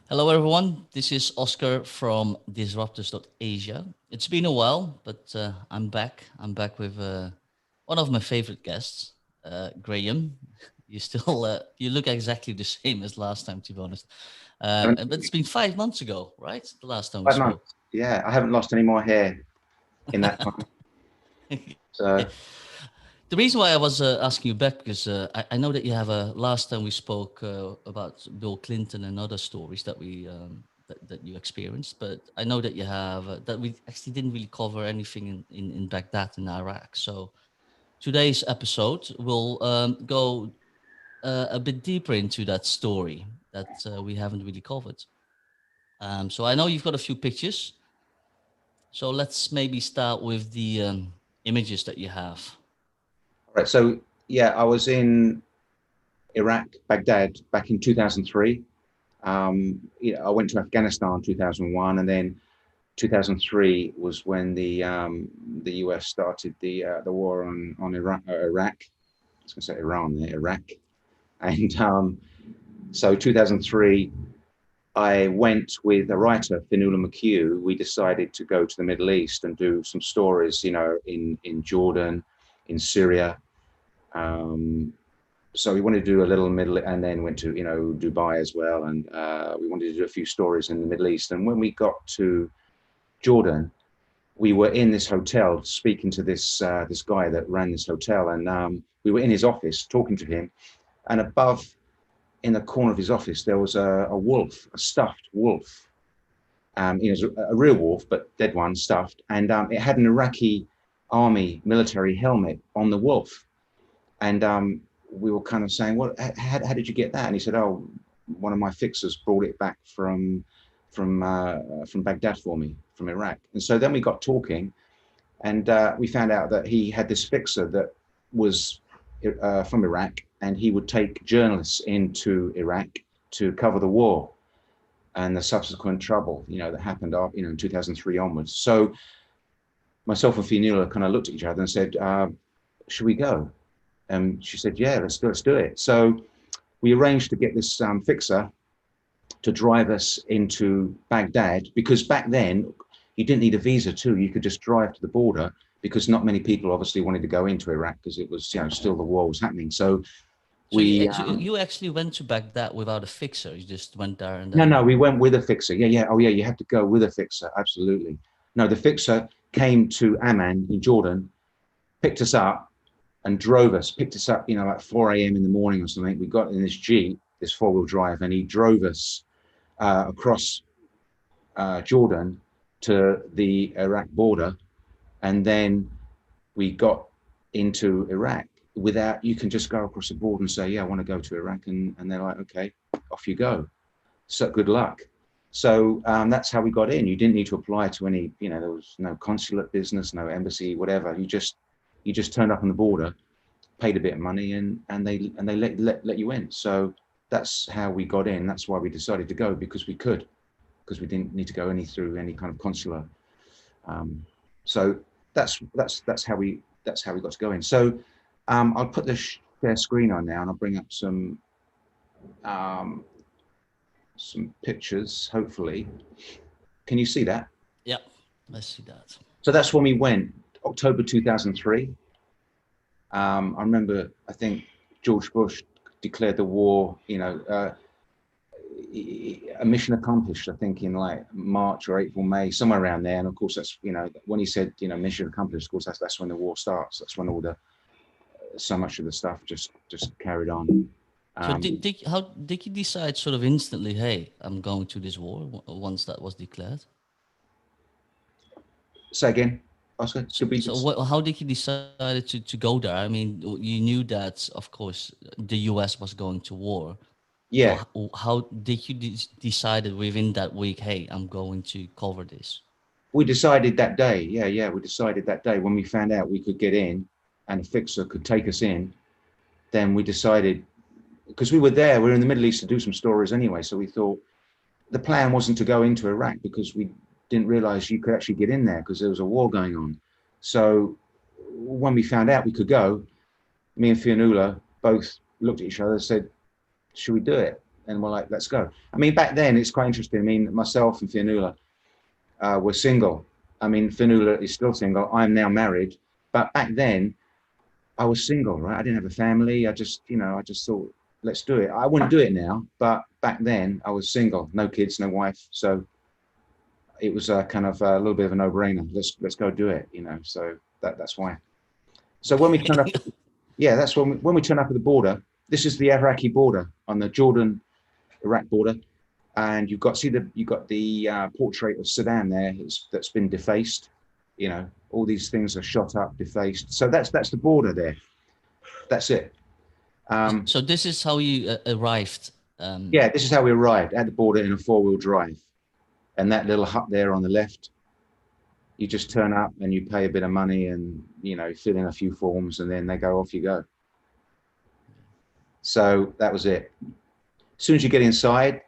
Hello, everyone. This is Oscar from Disruptors.Asia. It's been a while, but I'm back. I'm back with one of my favorite guests, Graham. You still you look exactly the same as last time, to be honest. Haven't But it's been 5 months ago, right? The last time we 5 months. spoke. Yeah, I haven't lost any more hair in that time. So The reason why I was asking you back because I know that you have a last time we spoke about Bill Clinton and other stories that that you experienced, but I know that you have that we actually didn't really cover anything in Baghdad in Iraq. So today's episode will go a bit deeper into that story that we haven't really covered. So I know you've got a few pictures. So let's maybe start with the images that you have. right. So yeah, I was in Iraq, Baghdad, back in 2003. I went to Afghanistan 2001, and then 2003 was when the US started the war on Iraq. I was going to say Iran there, Iraq, and so 2003. I went with a writer, Fionnuala McHugh. We decided to go to the Middle East and do some stories, in Jordan, in Syria. Um, so we wanted to do a little middle, and then went to Dubai as well, and we wanted to do a few stories in the Middle East. And when we got to Jordan, we were in this hotel speaking to this guy that ran this hotel, and we were in his office talking to him, and above in the corner of his office there was a wolf, a stuffed wolf. It was a real wolf, but dead one, stuffed, and it had an Iraqi army military helmet on the wolf. And we were kind of saying, "What? How did you get that?" And he said, "Oh, one of my fixers brought it back from Baghdad for me, from Iraq." And so then we got talking, and we found out that he had this fixer that was from Iraq, and he would take journalists into Iraq to cover the war and the subsequent trouble, that happened after, in 2003 onwards. So myself and Fionnuala kind of looked at each other and said, "Should we go?" And she said, "Yeah, let's do it." So we arranged to get this fixer to drive us into Baghdad, because back then you didn't need a visa too. You could just drive to the border, because not many people obviously wanted to go into Iraq because it was, still the war was happening. So So you we, you actually went to Baghdad without a fixer. You just went there and no, then. we went with a fixer. Yeah, yeah. Oh, yeah, you have to go with a fixer. Absolutely. No, the fixer came to Amman in Jordan, picked us up, and drove us, picked us up, like 4 a.m. in the morning or something. We got in this Jeep, this four-wheel drive, and he drove us across Jordan to the Iraq border. And then we got into Iraq without, you can just go across the border and say, "Yeah, I want to go to Iraq." And they're like, "Okay, off you go. So good luck." So that's how we got in. You didn't need to apply to any, there was no consulate business, no embassy, whatever. You just turned up on the border, paid a bit of money, and they let you in. So that's how we got in. That's why we decided to go, because we didn't need to go through any kind of consular. Um, so that's how we got to go in. So I'll put the share screen on now, and I'll bring up um, some pictures. Hopefully, can you see that? Yeah, let's see that. So that's when we went, October 2003. I remember, I think George Bush declared the war, a mission accomplished, I think, in like March or April, May, somewhere around there. And of course, that's, when he said, mission accomplished, of course, that's when the war starts. That's when all the, so much of the stuff just carried on. So Um, how did you decide sort of instantly? Hey, I'm going to this war once that was declared. Say again, Oscar, So, could we so just, how did you decide to go there? I mean, you knew that, of course, the U.S. was going to war. So yeah, how did you decided within that week? Hey, I'm going to cover this. we decided that day. Yeah, yeah, we decided that day when we found out we could get in and a fixer could take us in. Then we decided, because we were in the Middle East to do some stories anyway. So we thought the plan wasn't to go into Iraq, because we didn't realize you could actually get in there because there was a war going on. So when we found out we could go, me and Fionnuala both looked at each other and said, "Should we do it?" and we're like, let's go. I mean, back then it's quite interesting. I mean, myself and Fionnula were single. I mean, Fionnula is still single. I'm now married, but back then I was single, right? I didn't have a family. I just, I just thought, let's do it. I wouldn't do it now, but back then I was single, no kids, no wife. So it was a kind of a little bit of a no-brainer. Let's go do it, So that's why. So when we turn up, yeah, that's when we turn up at the border. This is the Iraqi border on the Jordan-Iraq border, and you've got the portrait of Saddam there that's been defaced. All these things are shot up, defaced. So that's the border there. That's it. So this is how you arrived. Yeah, this is how we arrived at the border in a 4-wheel drive, and that little hut there on the left. You just turn up and you pay a bit of money and fill in a few forms, and then they go, off you go. So that was it. As soon as you get inside,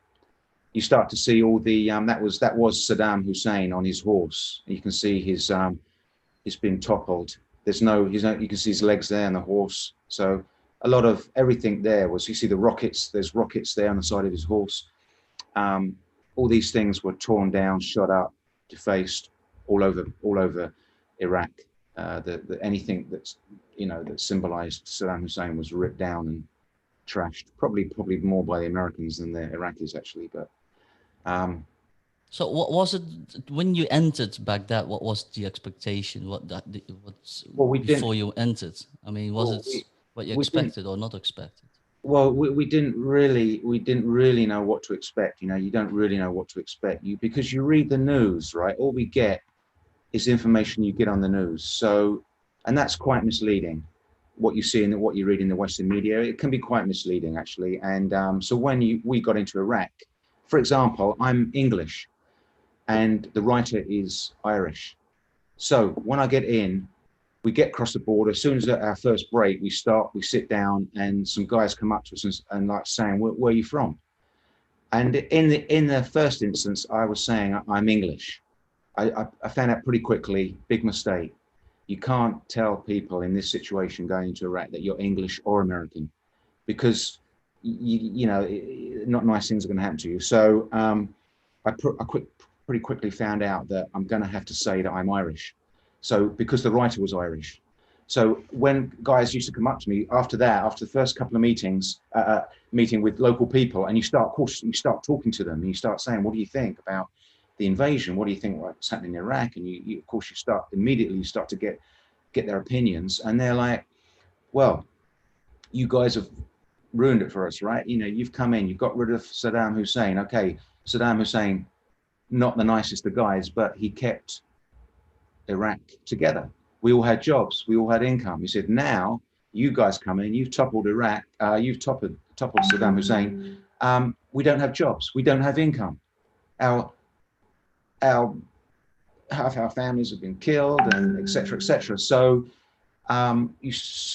you start to see all the that was Saddam Hussein on his horse. You can see he's been toppled. You can see his legs there and the horse. So a lot of everything there was, you see the rockets. There's rockets there on the side of his horse. All these things were torn down, shot up, defaced all over Iraq. Anything that symbolized Saddam Hussein was ripped down and trashed. Probably more by the Americans than the Iraqis actually. But so what was it when you entered Baghdad? What was the expectation? Before you entered? I mean, was it what you expected or not expected? Well, we didn't really know what to expect. You don't really know what to expect because you read the news, right? All we get is information you get on the news. So, and that's quite misleading. What you see and what you read in the Western media, it can be quite misleading actually. And so when we got into Iraq, for example, I'm English and the writer is Irish. So when I get in, we get across the border. As soon as our first break, we sit down, and some guys come up to us and like saying, where are you from? And in the first instance, I was saying I'm English. I found out pretty quickly, big mistake. You can't tell people in this situation going into Iraq that you're English or American, because not nice things are going to happen to you. So I pretty quickly found out that I'm going to have to say that I'm Irish. So because the writer was Irish. So when guys used to come up to me after the first couple of meetings, meeting with local people, and you start talking to them, and you start saying, what do you think about the invasion? What do you think what's happening in Iraq? And you of course, you start to get their opinions, and they're like, well, you guys have ruined it for us, right? You've come in, you've got rid of Saddam Hussein. Okay, Saddam Hussein, not the nicest of guys, but he kept Iraq together. We all had jobs, we all had income. He said, now you guys come in, you've toppled Iraq, you've toppled Saddam Hussein. We don't have jobs, we don't have income. Half our families have been killed, and etc., etc. So you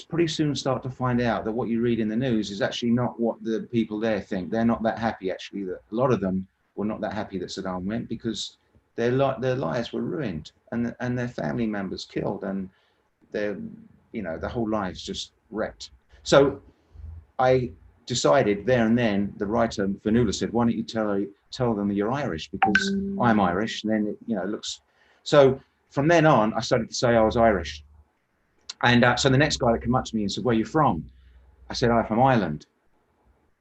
pretty soon start to find out that what you read in the news is actually not what the people there think. They're not that happy, actually. That a lot of them were not that happy that Saddam went, because their lives were ruined, and their family members killed, and their their whole lives just wrecked. So I decided there and then, the writer Venhuis said, why don't you tell them you're Irish, because I'm Irish, and then it looks. So from then on, I started to say I was Irish. And so the next guy that came up to me and said, where are you from? I said, I'm from Ireland.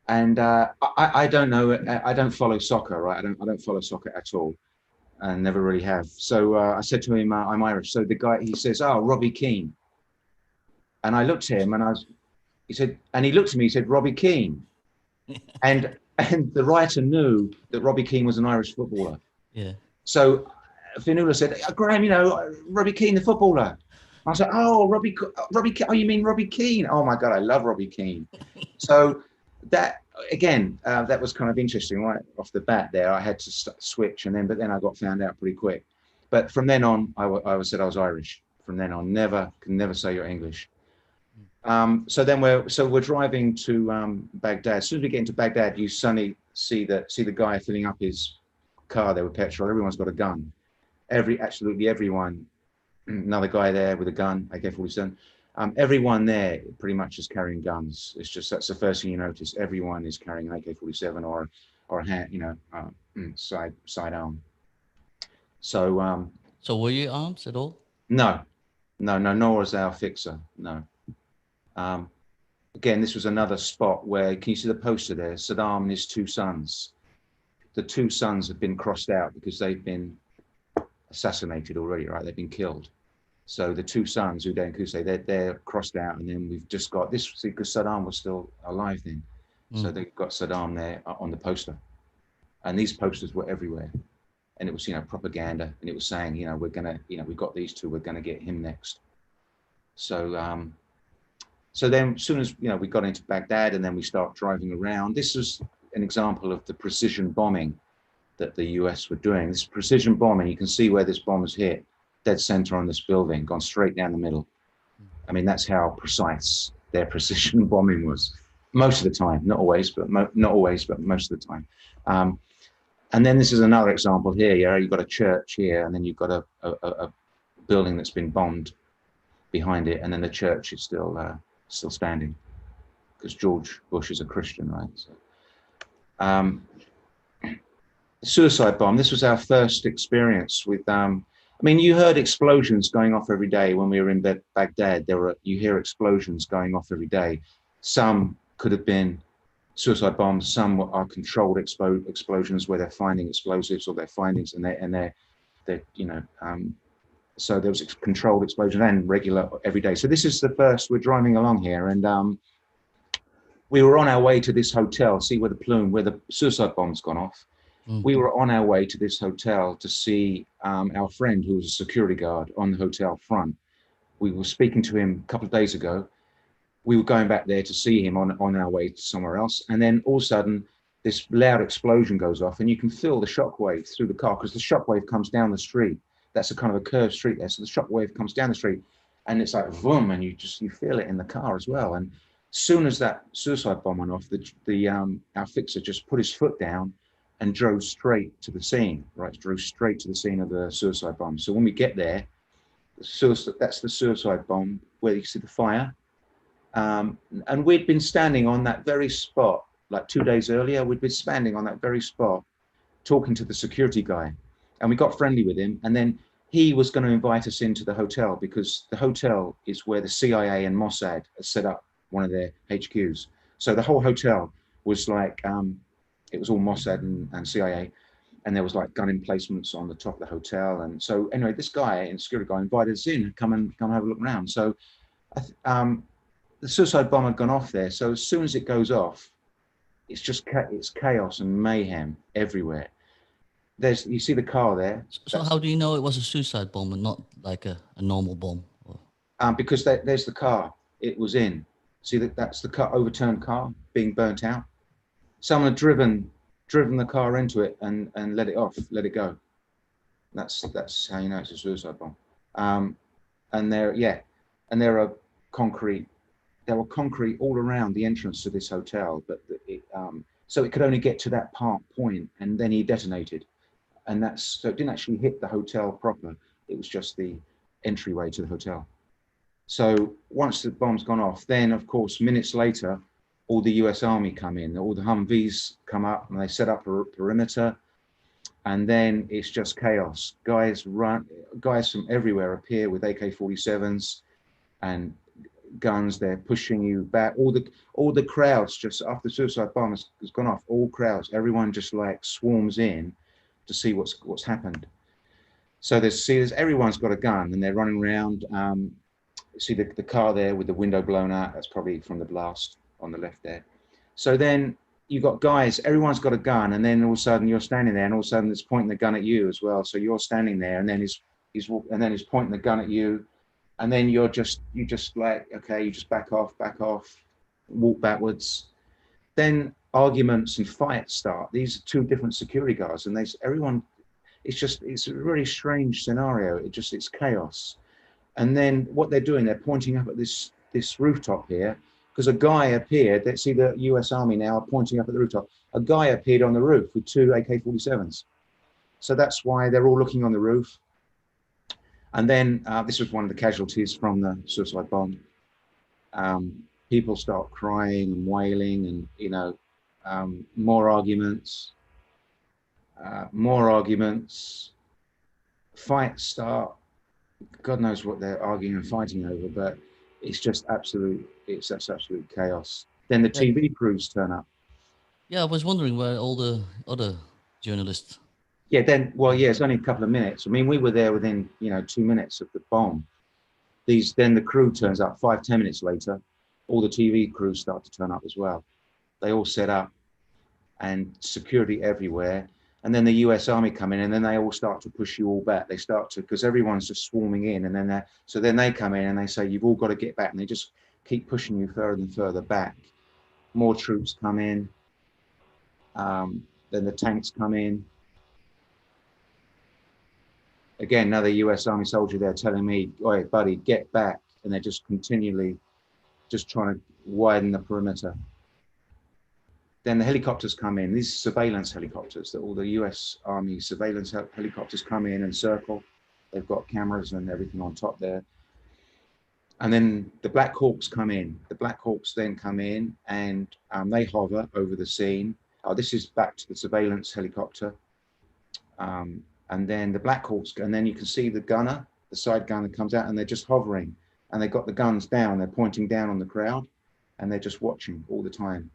And I don't know, I don't follow soccer, right? I don't follow soccer at all, and never really have. So I said to him, I'm Irish. So the guy, he says, oh, Robbie Keane. And I looked at him, and he looked at me, he said, Robbie Keane. and the writer knew that Robbie Keane was an Irish footballer. Yeah. So Fionnula said, Graham, Robbie Keane, the footballer. I was like, oh, Robbie, oh, you mean Robbie Keane? Oh my God, I love Robbie Keane. So that, again, that was kind of interesting right off the bat there. I had to switch, but then I got found out pretty quick. But from then on, I said I was Irish. From then on, can never say you're English. So then we're driving to Baghdad. As soon as we get into Baghdad, you suddenly see the guy filling up his car there with petrol. Everyone's got a gun. Absolutely everyone. Another guy there with a gun, AK-47. Everyone there pretty much is carrying guns. It's just that's the first thing you notice. Everyone is carrying an AK-47 or a hand, sidearm. So So were you armed at all? no, nor was our fixer. No. Um, Again, this was another spot where, can you see the poster there? Saddam and his two sons. The two sons have been crossed out because they've been assassinated already, right? They've been killed. So the two sons, Uden and Qusay, they're crossed out, and then we've just got this because Saddam was still alive then. So they've got Saddam there on the poster, and these posters were everywhere, and it was propaganda, and it was saying we're gonna we've got these two, we're gonna get him next. So so then, as soon as we got into Baghdad, and then we start driving around. This was an example of the precision bombing that the US were doing. This precision bombing, you can see where this bomb was hit, dead center on this building, gone straight down the middle. I mean, that's how precise their precision bombing was. Most of the time, not always, but most of the time. And then this is another example here. You've got a church here, and then you've got a building that's been bombed behind it, and then the church is still standing because George Bush is a Christian, right? So, suicide bomb. This was our first experience with. I mean, you heard explosions going off every day when we were in Baghdad. You hear explosions going off every day. Some could have been suicide bombs. Some are controlled explosions where they're finding explosives or their findings, and they're so there was a controlled explosion and regular every day. So this is the first. We're driving along here, and we were on our way to this hotel. See where the suicide bomb's gone off. We were on our way to this hotel to see our friend who was a security guard on the hotel front. We were speaking to him a couple of days ago. We were going back there to see him on our way to somewhere else. And then all of a sudden, this loud explosion goes off, and you can feel the shockwave through the car because the shockwave comes down the street. That's a kind of a curved street there. So the shockwave comes down the street, and it's like boom, and you feel it in the car as well. And as soon as that suicide bomb went off, our fixer just put his foot down and drove straight to the scene, right? Drove straight to the scene of the suicide bomb. So when we get there, that's the suicide bomb where you see the fire. And we'd been standing on that very spot, like 2 days earlier, we'd been standing on that very spot, talking to the security guy. And we got friendly with him. And then he was going to invite us into the hotel because the hotel is where the CIA and Mossad has set up one of their HQs. So the whole hotel was like, it was all Mossad and CIA, and there was like gun emplacements on the top of the hotel. And so anyway, this guy, security guy, invited us in, come have a look around. So the suicide bomb had gone off there. So as soon as it goes off, it's chaos and mayhem everywhere. You see the car there. So how do you know it was a suicide bomb and not like a normal bomb? Because there's the car it was in. See that's the car, overturned car being burnt out. Someone had driven the car into it and let it go. That's how you know it's a suicide bomb. And there were concrete all around the entrance to this hotel, but so it could only get to that point, and then he detonated, and so it didn't actually hit the hotel proper. It was just the entryway to the hotel. So once the bomb's gone off, then of course minutes later, all the US Army come in, all the Humvees come up, and they set up a perimeter, and then it's just chaos. Guys from everywhere appear with AK-47s and guns. They're pushing you back. All the crowds, just after the suicide bomb has gone off, all crowds, everyone just like swarms in to see what's happened. So there's everyone's got a gun, and they're running around. See the car there with the window blown out. That's probably from the blast on the left there. So then you've got guys, everyone's got a gun, and then all of a sudden you're standing there, and all of a sudden it's pointing the gun at you as well. So you're standing there, and then he's pointing the gun at you, and then you just like, okay, you just back off, walk backwards. Then arguments and fights start. These are two different security guards, and it's a really strange scenario. It's chaos. And then what they're doing, they're pointing up at this rooftop here, because a guy appeared. Let's see the US Army now are pointing up at the rooftop. A guy appeared on the roof with two AK-47s. So that's why they're all looking on the roof. And then this was one of the casualties from the suicide bomb. People start crying and wailing, and more arguments, more arguments. Fights start. God knows what they're arguing and fighting over, but it's just absolute. It's just absolute chaos. Then the Yeah, TV crews turn up. yeah. I was wondering where all the other journalists. Yeah. Yeah, it's only a couple of minutes. I mean, we were there within 2 minutes of the bomb. Then the crew turns up 5-10 minutes later. All the TV crews start to turn up as well. They all set up and security everywhere. And then the US Army come in, and then they all start to push you all back. They start to, because everyone's just swarming in, and then they come in and they say, you've all got to get back. And they just keep pushing you further and further back. More troops come in. Then the tanks come in. Again, another US Army soldier there telling me, "Oi, buddy, get back." And they're just continually just trying to widen the perimeter. Then the helicopters come in. These surveillance helicopters, that all the US Army surveillance helicopters come in and circle. They've got cameras and everything on top there. And then the Black Hawks come in. The Black Hawks then come in, and they hover over the scene. Oh, this is back to the surveillance helicopter. And then the Black Hawks, and then you can see the gunner, the side gunner comes out, and they're just hovering. And they've got the guns down. They're pointing down on the crowd, and they're just watching all the time.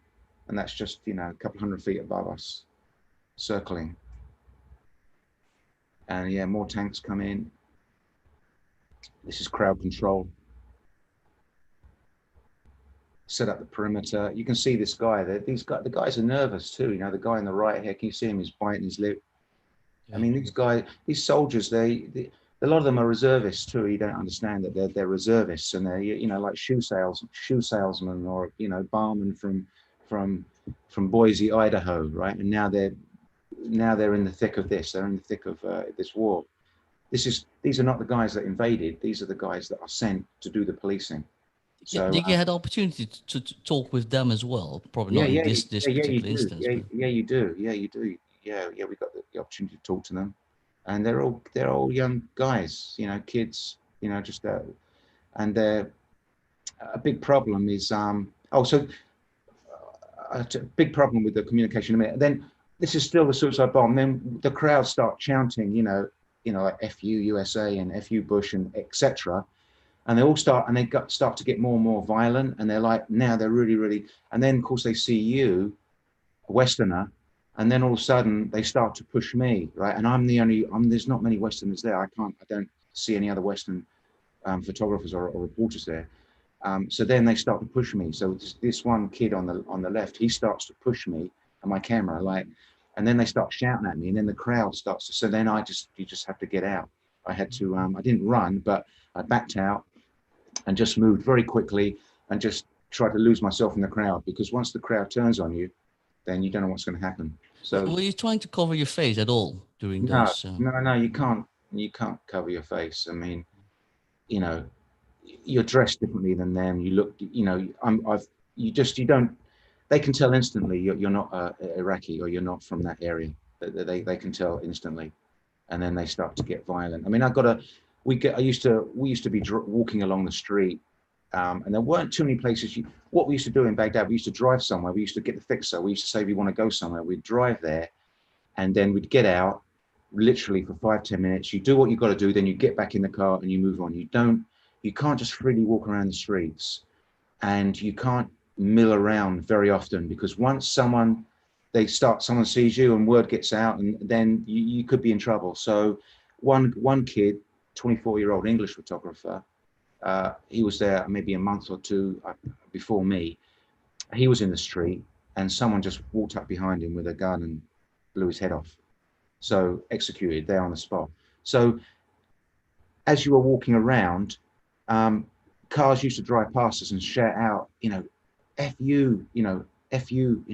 And that's just, a couple hundred feet above us, circling. And yeah, more tanks come in. This is crowd control. Set up the perimeter. You can see this guy there. The guys are nervous too. The guy on the right here, can you see him? He's biting his lip. Yeah. I mean, these soldiers, a lot of them are reservists too. You don't understand that they're reservists, and they're like shoe salesmen, or barmen from Boise, Idaho, right? And now they're in the thick of this. They're in the thick of this war. These are not the guys that invaded. These are the guys that are sent to do the policing. So did you had the opportunity to talk with them as well? Probably not in this particular instance. Yeah, you do. Yeah, you do. Yeah, we got the opportunity to talk to them, and they're all young guys, kids, just and they're a big problem is a big problem with the communication in a minute. Then this is still the suicide bomb. Then the crowd start chanting, like "F you USA" and "F you Bush" and etc. And they all start to get more and more violent. And they're like, now they're really, really. And then of course they see you, a Westerner, and then all of a sudden they start to push me, right? And there's not many Westerners there. I don't see any other Western photographers or reporters there. So then they start to push me. So this one kid on the left, he starts to push me and my camera, and then they start shouting at me, and then the crowd starts to. So then you just have to get out. I had to. I didn't run, but I backed out and just moved very quickly and just tried to lose myself in the crowd, because once the crowd turns on you, then you don't know what's going to happen. So were you trying to cover your face at all during those? No, you can't. You can't cover your face. I mean, you're dressed differently than them. You look, you don't. They can tell instantly you're not Iraqi, or you're not from that area. They can tell instantly, and then they start to get violent. I mean, we used to be walking along the street, and there weren't too many places. What we used to do in Baghdad, we used to drive somewhere. We used to get the fixer. We used to say we want to go somewhere. We'd drive there, and then we'd get out, literally for 5-10 minutes. You do what you got to do, then you get back in the car and you move on. You can't just freely walk around the streets, and you can't mill around very often, because once someone sees you and word gets out, and then you could be in trouble. So one kid, 24-year-old English photographer, he was there maybe a month or two before me. He was in the street, and someone just walked up behind him with a gun and blew his head off. So executed there on the spot. So as you were walking around, cars used to drive past us and shout out, F you, F you,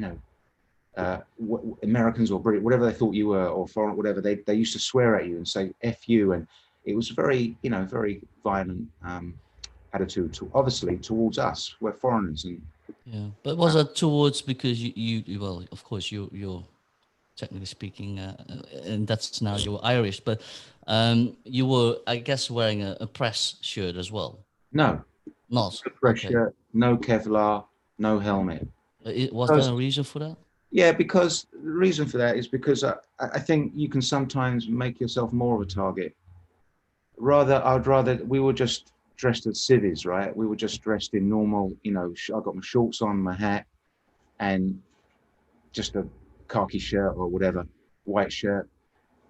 Americans or British, whatever they thought you were, or foreign, whatever, they used to swear at you and say F you. And it was very, very violent attitude obviously towards us. We're foreigners. And yeah, but was it towards, because you well, of course you're technically speaking, and that's now you're Irish, but you were, I guess, wearing a press shirt as well. No, not a press shirt. no Kevlar, no helmet. Was there Because, a reason for that? yeah, because the reason for that is because I think you can sometimes make yourself more of a target. I'd rather we were just dressed as civvies, right? We were just dressed in normal, I got my shorts on, my hat, and just a khaki shirt or whatever, white shirt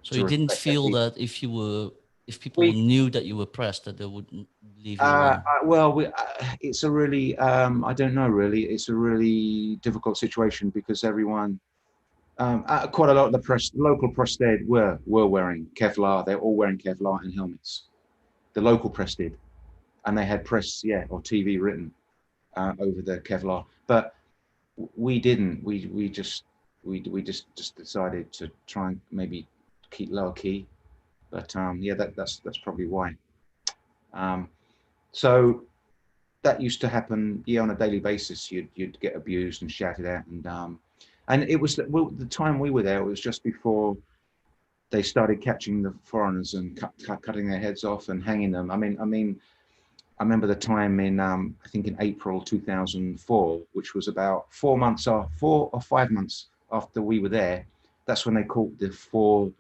So to you didn't reflect that feel we that if people we knew that you were pressed, that they would leave you alone. well, it's a really I don't know really. It's a really difficult situation because everyone, quite a lot of the local press did were wearing Kevlar. They're all wearing Kevlar and helmets. The local press did, and they had press, yeah, or TV written over the Kevlar. But we didn't. We just decided to try and maybe keep lower key. But yeah, that's probably why. Um, so that used to happen, yeah, on a daily basis. You'd get abused and shouted at, and it was the time we were there. It was just before they started catching the foreigners and cutting their heads off and hanging them. I remember the time in I think in April 2004, which was about 4 months off, 4 or 5 months after we were there. That's when they caught the four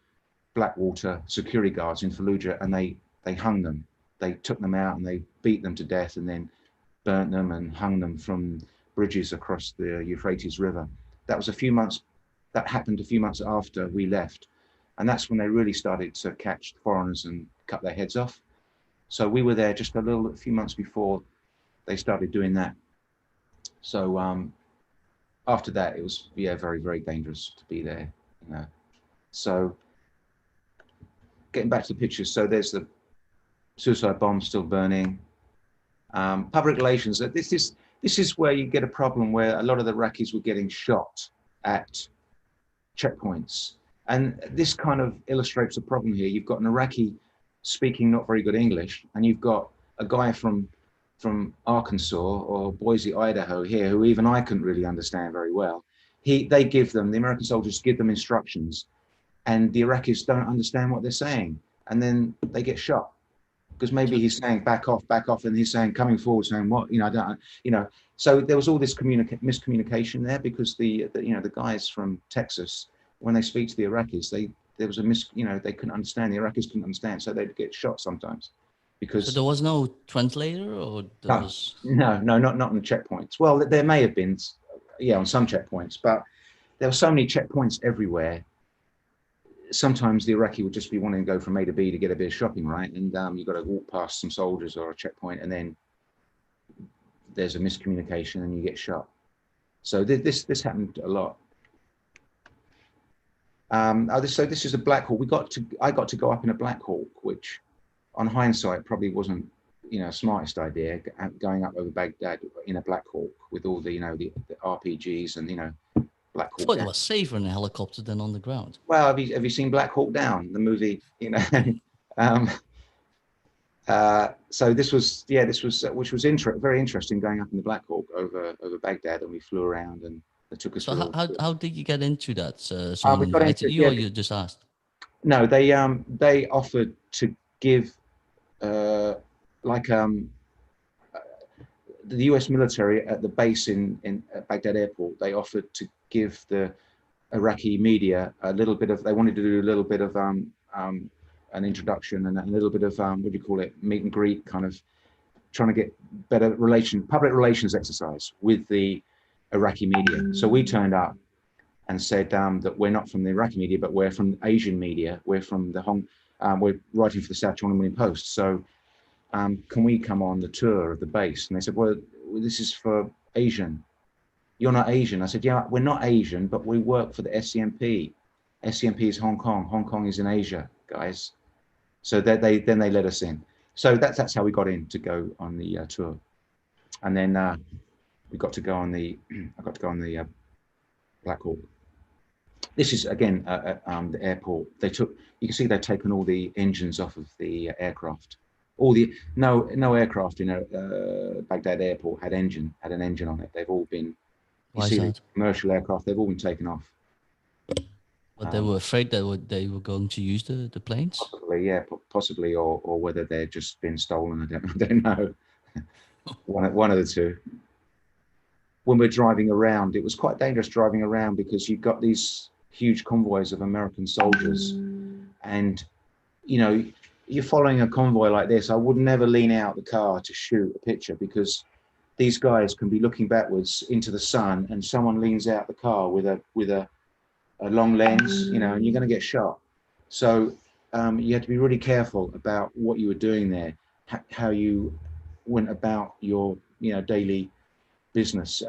Blackwater security guards in Fallujah, and they hung them. They took them out and they beat them to death, and then burnt them and hung them from bridges across the Euphrates River. That was a few months. That happened a few months after we left, and that's when they really started to catch foreigners and cut their heads off. So we were there just a few months before they started doing that. So after that, it was, yeah, very, very dangerous to be there. So getting back to the pictures, so there's the suicide bomb still burning. Public relations. This is where you get a problem where a lot of the Iraqis were getting shot at checkpoints, and this kind of illustrates a problem here. You've got an Iraqi speaking not very good English, and you've got a guy from Arkansas or Boise, Idaho here, who even I couldn't really understand very well. The American soldiers give them instructions, and the Iraqis don't understand what they're saying, and then they get shot because maybe So, he's saying back off, and he's saying coming forward, saying what, I don't, So there was all this miscommunication there because the guys from Texas, when they speak to the Iraqis, there was they couldn't understand. The Iraqis couldn't understand, so they'd get shot sometimes so because there was no translator, or there no, was. no, not on the checkpoints. Well, there may have been, yeah, on some checkpoints, but there were so many checkpoints everywhere. Sometimes the Iraqi would just be wanting to go from A to B to get a bit of shopping, right? And you've got to walk past some soldiers or a checkpoint, and then there's a miscommunication and you get shot. So this happened a lot. So this is a Black Hawk. I got to go up in a Black Hawk, which on hindsight probably wasn't, smartest idea, going up over Baghdad in a Black Hawk with all the RPGs and Black I Hawk thought it Down. was safer in a helicopter than on the ground. Well, have you seen Black Hawk Down, the movie? um, so this was, which was very interesting, going up in the Black Hawk over Baghdad, and we flew around and they took us So through. how did you get into that? Someone We got invited into, you, yeah. or you just asked? No, they offered to give like the U.S. military at the base in Baghdad airport. They offered to give the Iraqi media a little bit of. They wanted to do a little bit of an introduction and a little bit of what do you call it, meet and greet, kind of trying to get better public relations exercise with the Iraqi media. So we turned up and said that we're not from the Iraqi media, but we're from Asian media. We're from we're writing for the South China Morning Post. So can we come on the tour of the base? And they said, well, this is for Asian. You're not Asian. I said, yeah, we're not Asian, but we work for the SCMP. SCMP is Hong Kong. Hong Kong is in Asia, guys. So then they let us in. So that's how we got in to go on the tour. And then we got to go on the I got to go on the Black Hawk. This is again the airport. You can see they've taken all the engines off of the aircraft. No aircraft in Baghdad airport had an engine on it. They've all been. You Why is see the that? commercial aircraft. They've all been taken off. But they were afraid that they were going to use the planes. Possibly, yeah, possibly, or whether they're just been stolen. I don't know. One of the two. when we're driving around. It was quite dangerous driving around because you've got these huge convoys of American soldiers, and you know, you're following a convoy like this. I would never lean out the car to shoot a picture because these guys can be looking backwards into the sun, and someone leans out the car with a long lens, you know, and you're going to get shot. So you have to be really careful about what you were doing there, how you went about your, you know, daily business.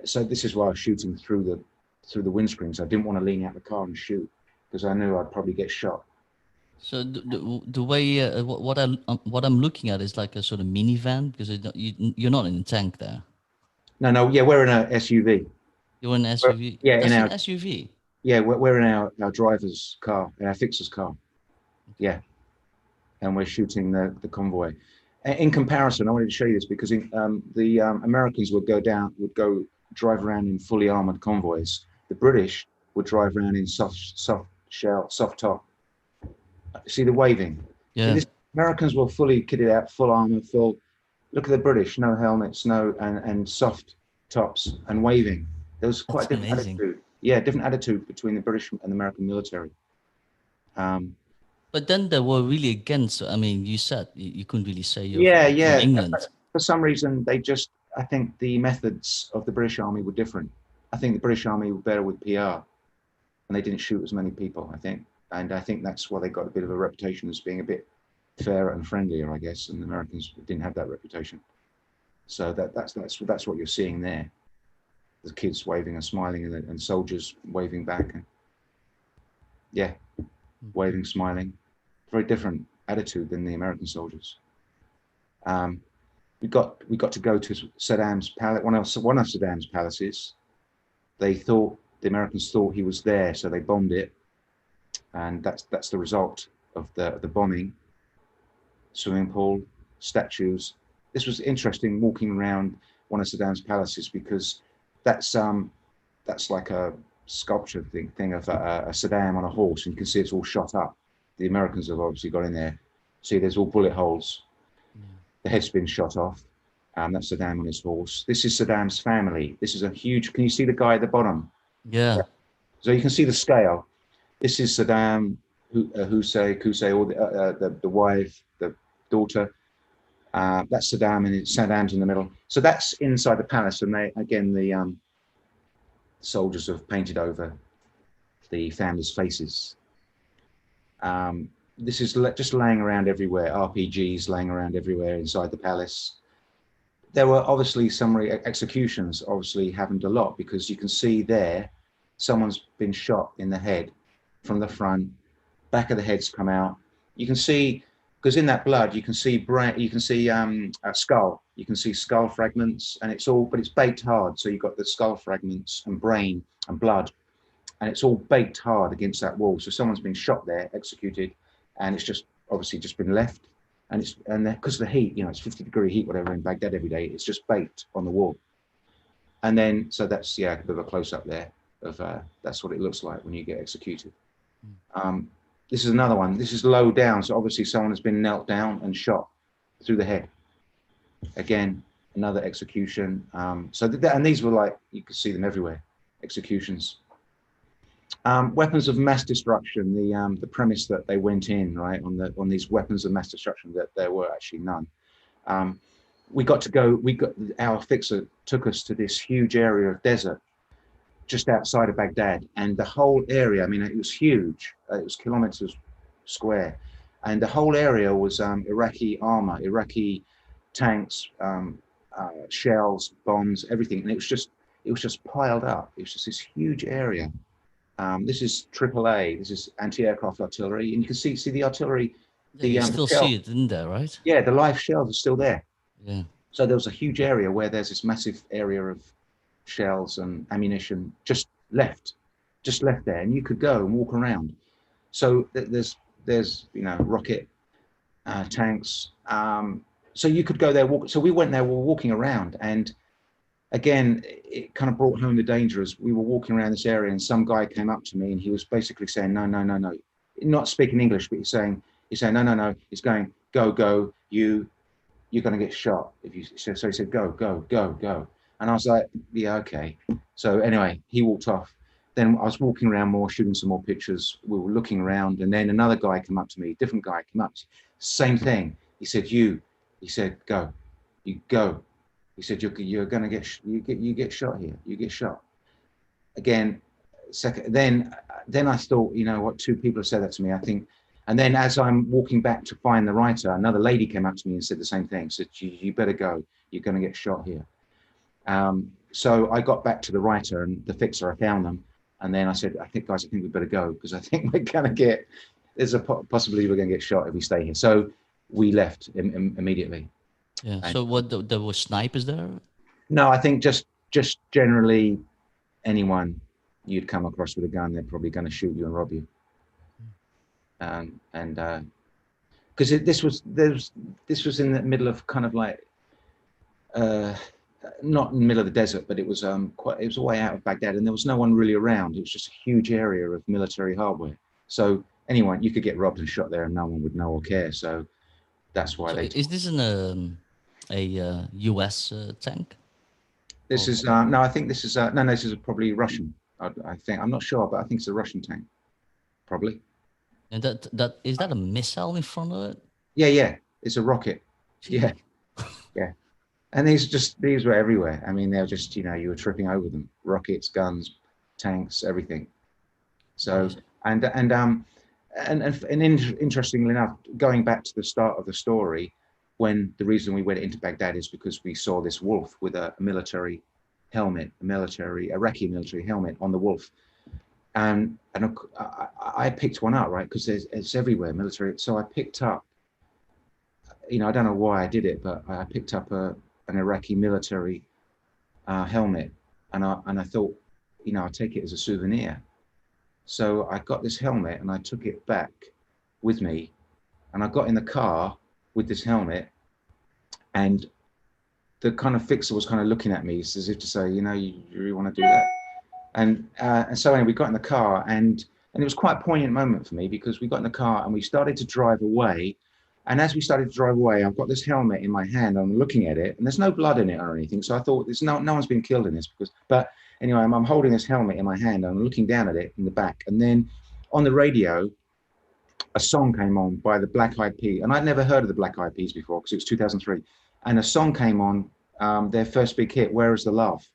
So this is why I was shooting through the windscreens. I didn't want to lean out the car and shoot because I knew I'd probably get shot. So the way what I'm looking at is like a sort of minivan because you're not in a tank there. No, no, yeah, we're in a SUV. You're in an We're, SUV. yeah, in That's an our SUV. yeah, we're in our driver's car, in our fixer's car. Yeah, and we're shooting the convoy. In comparison, I wanted to show you this because the Americans would go drive around in fully armored convoys. The British would drive around in soft top. See the waving. See Yeah, this. Americans were fully kitted out, full armor, full. Look at the British, no helmets, no and soft tops and waving. There was quite that's a different amazing. attitude. Yeah, different attitude between the British and the American military. Um, But then they were really against. I mean, you said you couldn't really say you're yeah, from yeah. England. For some reason, I think the methods of the British Army were different. I think the British Army were better with PR, and they didn't shoot as many people, I think. And I think that's why they got a bit of a reputation as being a bit fairer and friendlier, I guess. And the Americans didn't have that reputation. So that's what you're seeing there. The kids waving and smiling, and soldiers waving back, and yeah, Okay. waving, smiling. Very different attitude than the American soldiers. Um, we got to go to Saddam's palace, one of Saddam's palaces. The Americans thought he was there, so they bombed it, and that's the result of the bombing. Swimming pool, statues. This was interesting walking around one of Saddam's palaces because that's that's like a sculpture thing of a Saddam on a horse, and you can see it's all shot up. The Americans have obviously got in there. See, there's all bullet holes. Yeah. The head's been shot off. That's Saddam on his horse. This is Saddam's family. This is a huge. Can you see the guy at the bottom? Yeah. So you can see the scale. This is Saddam, Hussein, or the wife, the daughter. That's Saddam, and Saddam's in the middle. So that's inside the palace, and the soldiers have painted over the families' faces. This is just laying around everywhere. RPGs laying around everywhere inside the palace. There were obviously summary executions. Obviously happened a lot because you can see there, someone's been shot in the head from the front. Back of the head's come out. You can see because in that blood you can see brain. You can see a skull. You can see skull fragments, and but it's baked hard. So you've got the skull fragments and brain and blood, and it's all baked hard against that wall. So someone's been shot there, executed, and it's just obviously just been left. And because of the heat, you know, it's 50-degree heat, whatever, in Baghdad every day. It's just baked on the wall. And then, so that's a bit of a close up there of that's what it looks like when you get executed. This is another one. This is low down, so obviously someone has been knelt down and shot through the head. Again, another execution. And these were like, you could see them everywhere, executions. Weapons of mass destruction. The premise that they went in right on these weapons of mass destruction, that there were actually none. We got our fixer took us to this huge area of desert just outside of Baghdad, and the whole area. I mean, it was huge. It was kilometers square, and the whole area was Iraqi armor, Iraqi tanks, shells, bombs, everything, and it was just piled up. It was just this huge area. This is AAA. This is anti-aircraft artillery, and you can see the artillery. Yeah, you The still shell. see it in there, right? Yeah, the live shells are still there. Yeah. So there was a huge area where there's this massive area of shells and ammunition just left there, and you could go and walk around. So there's rocket tanks. So you could go there, walk. So we went there, we were walking around, and again, it kind of brought home the danger as we were walking around this area, and some guy came up to me, and he was basically saying, no, no, no, no, not speaking English, but he's saying, no, no, no. He's going, go, you're going to get shot if you. So he said, go, go, go, go. And I was like, yeah, okay. So anyway, he walked off. Then I was walking around more, shooting some more pictures. We were looking around, and then another guy came up to me, different guy came up, same thing. He said, he said, go, you go. He said, you're going to you get shot here. You get shot. Again, second, then I thought, you know what, two people have said that to me, I think. And then as I'm walking back to find the writer, another lady came up to me and said the same thing. Said, you better go. You're going to get shot here. So I got back to the writer and the fixer. I found them. And then I said, I think we better go, because I think we're going to get, there's a possibility we're going to get shot if we stay here. So we left immediately. Yeah. And So what? There were snipers there. no, I think just generally anyone you'd come across with a gun, they're probably going to shoot you and rob you. And because this was in the middle of kind of like not in the middle of the desert, but it was it was a way out of Baghdad, and there was no one really around. It was just a huge area of military hardware. So anyone, you could get robbed and shot there, and no one would know or care. So that's why So they. is this a U.S. Tank? This is no, I think this is no, this is probably Russian. I think, I'm not sure, but I think it's a Russian tank, probably. And that is that a missile in front of it? Yeah, it's a rocket. Yeah, yeah. And these were everywhere. I mean, they were just, you were tripping over them. Rockets, guns, tanks, everything. So, Nice. interestingly enough, going back to the start of the story, when the reason we went into Baghdad is because we saw this wolf with a military helmet, Iraqi military helmet on the wolf. And I picked one up, right? Because it's everywhere, military. So I picked up, I don't know why I did it, but I picked up an Iraqi military helmet, and I thought, I'll take it as a souvenir. So I got this helmet and I took it back with me, and I got in the car with this helmet, and the kind of fixer was kind of looking at me as if to say, you really want to do that? And so anyway, we got in the car, and it was quite a poignant moment for me, because we got in the car and we started to drive away. And as we started to drive away, I've got this helmet in my hand. I'm looking at it, and there's no blood in it or anything. So I thought, there's no one's been killed in this, but anyway, I'm holding this helmet in my hand, and I'm looking down at it in the back. And then on the radio, a song came on by the Black Eyed Peas, and I'd never heard of the Black Eyed Peas before, because it was 2003. And a song came on, their first big hit, "Where Is the Love?"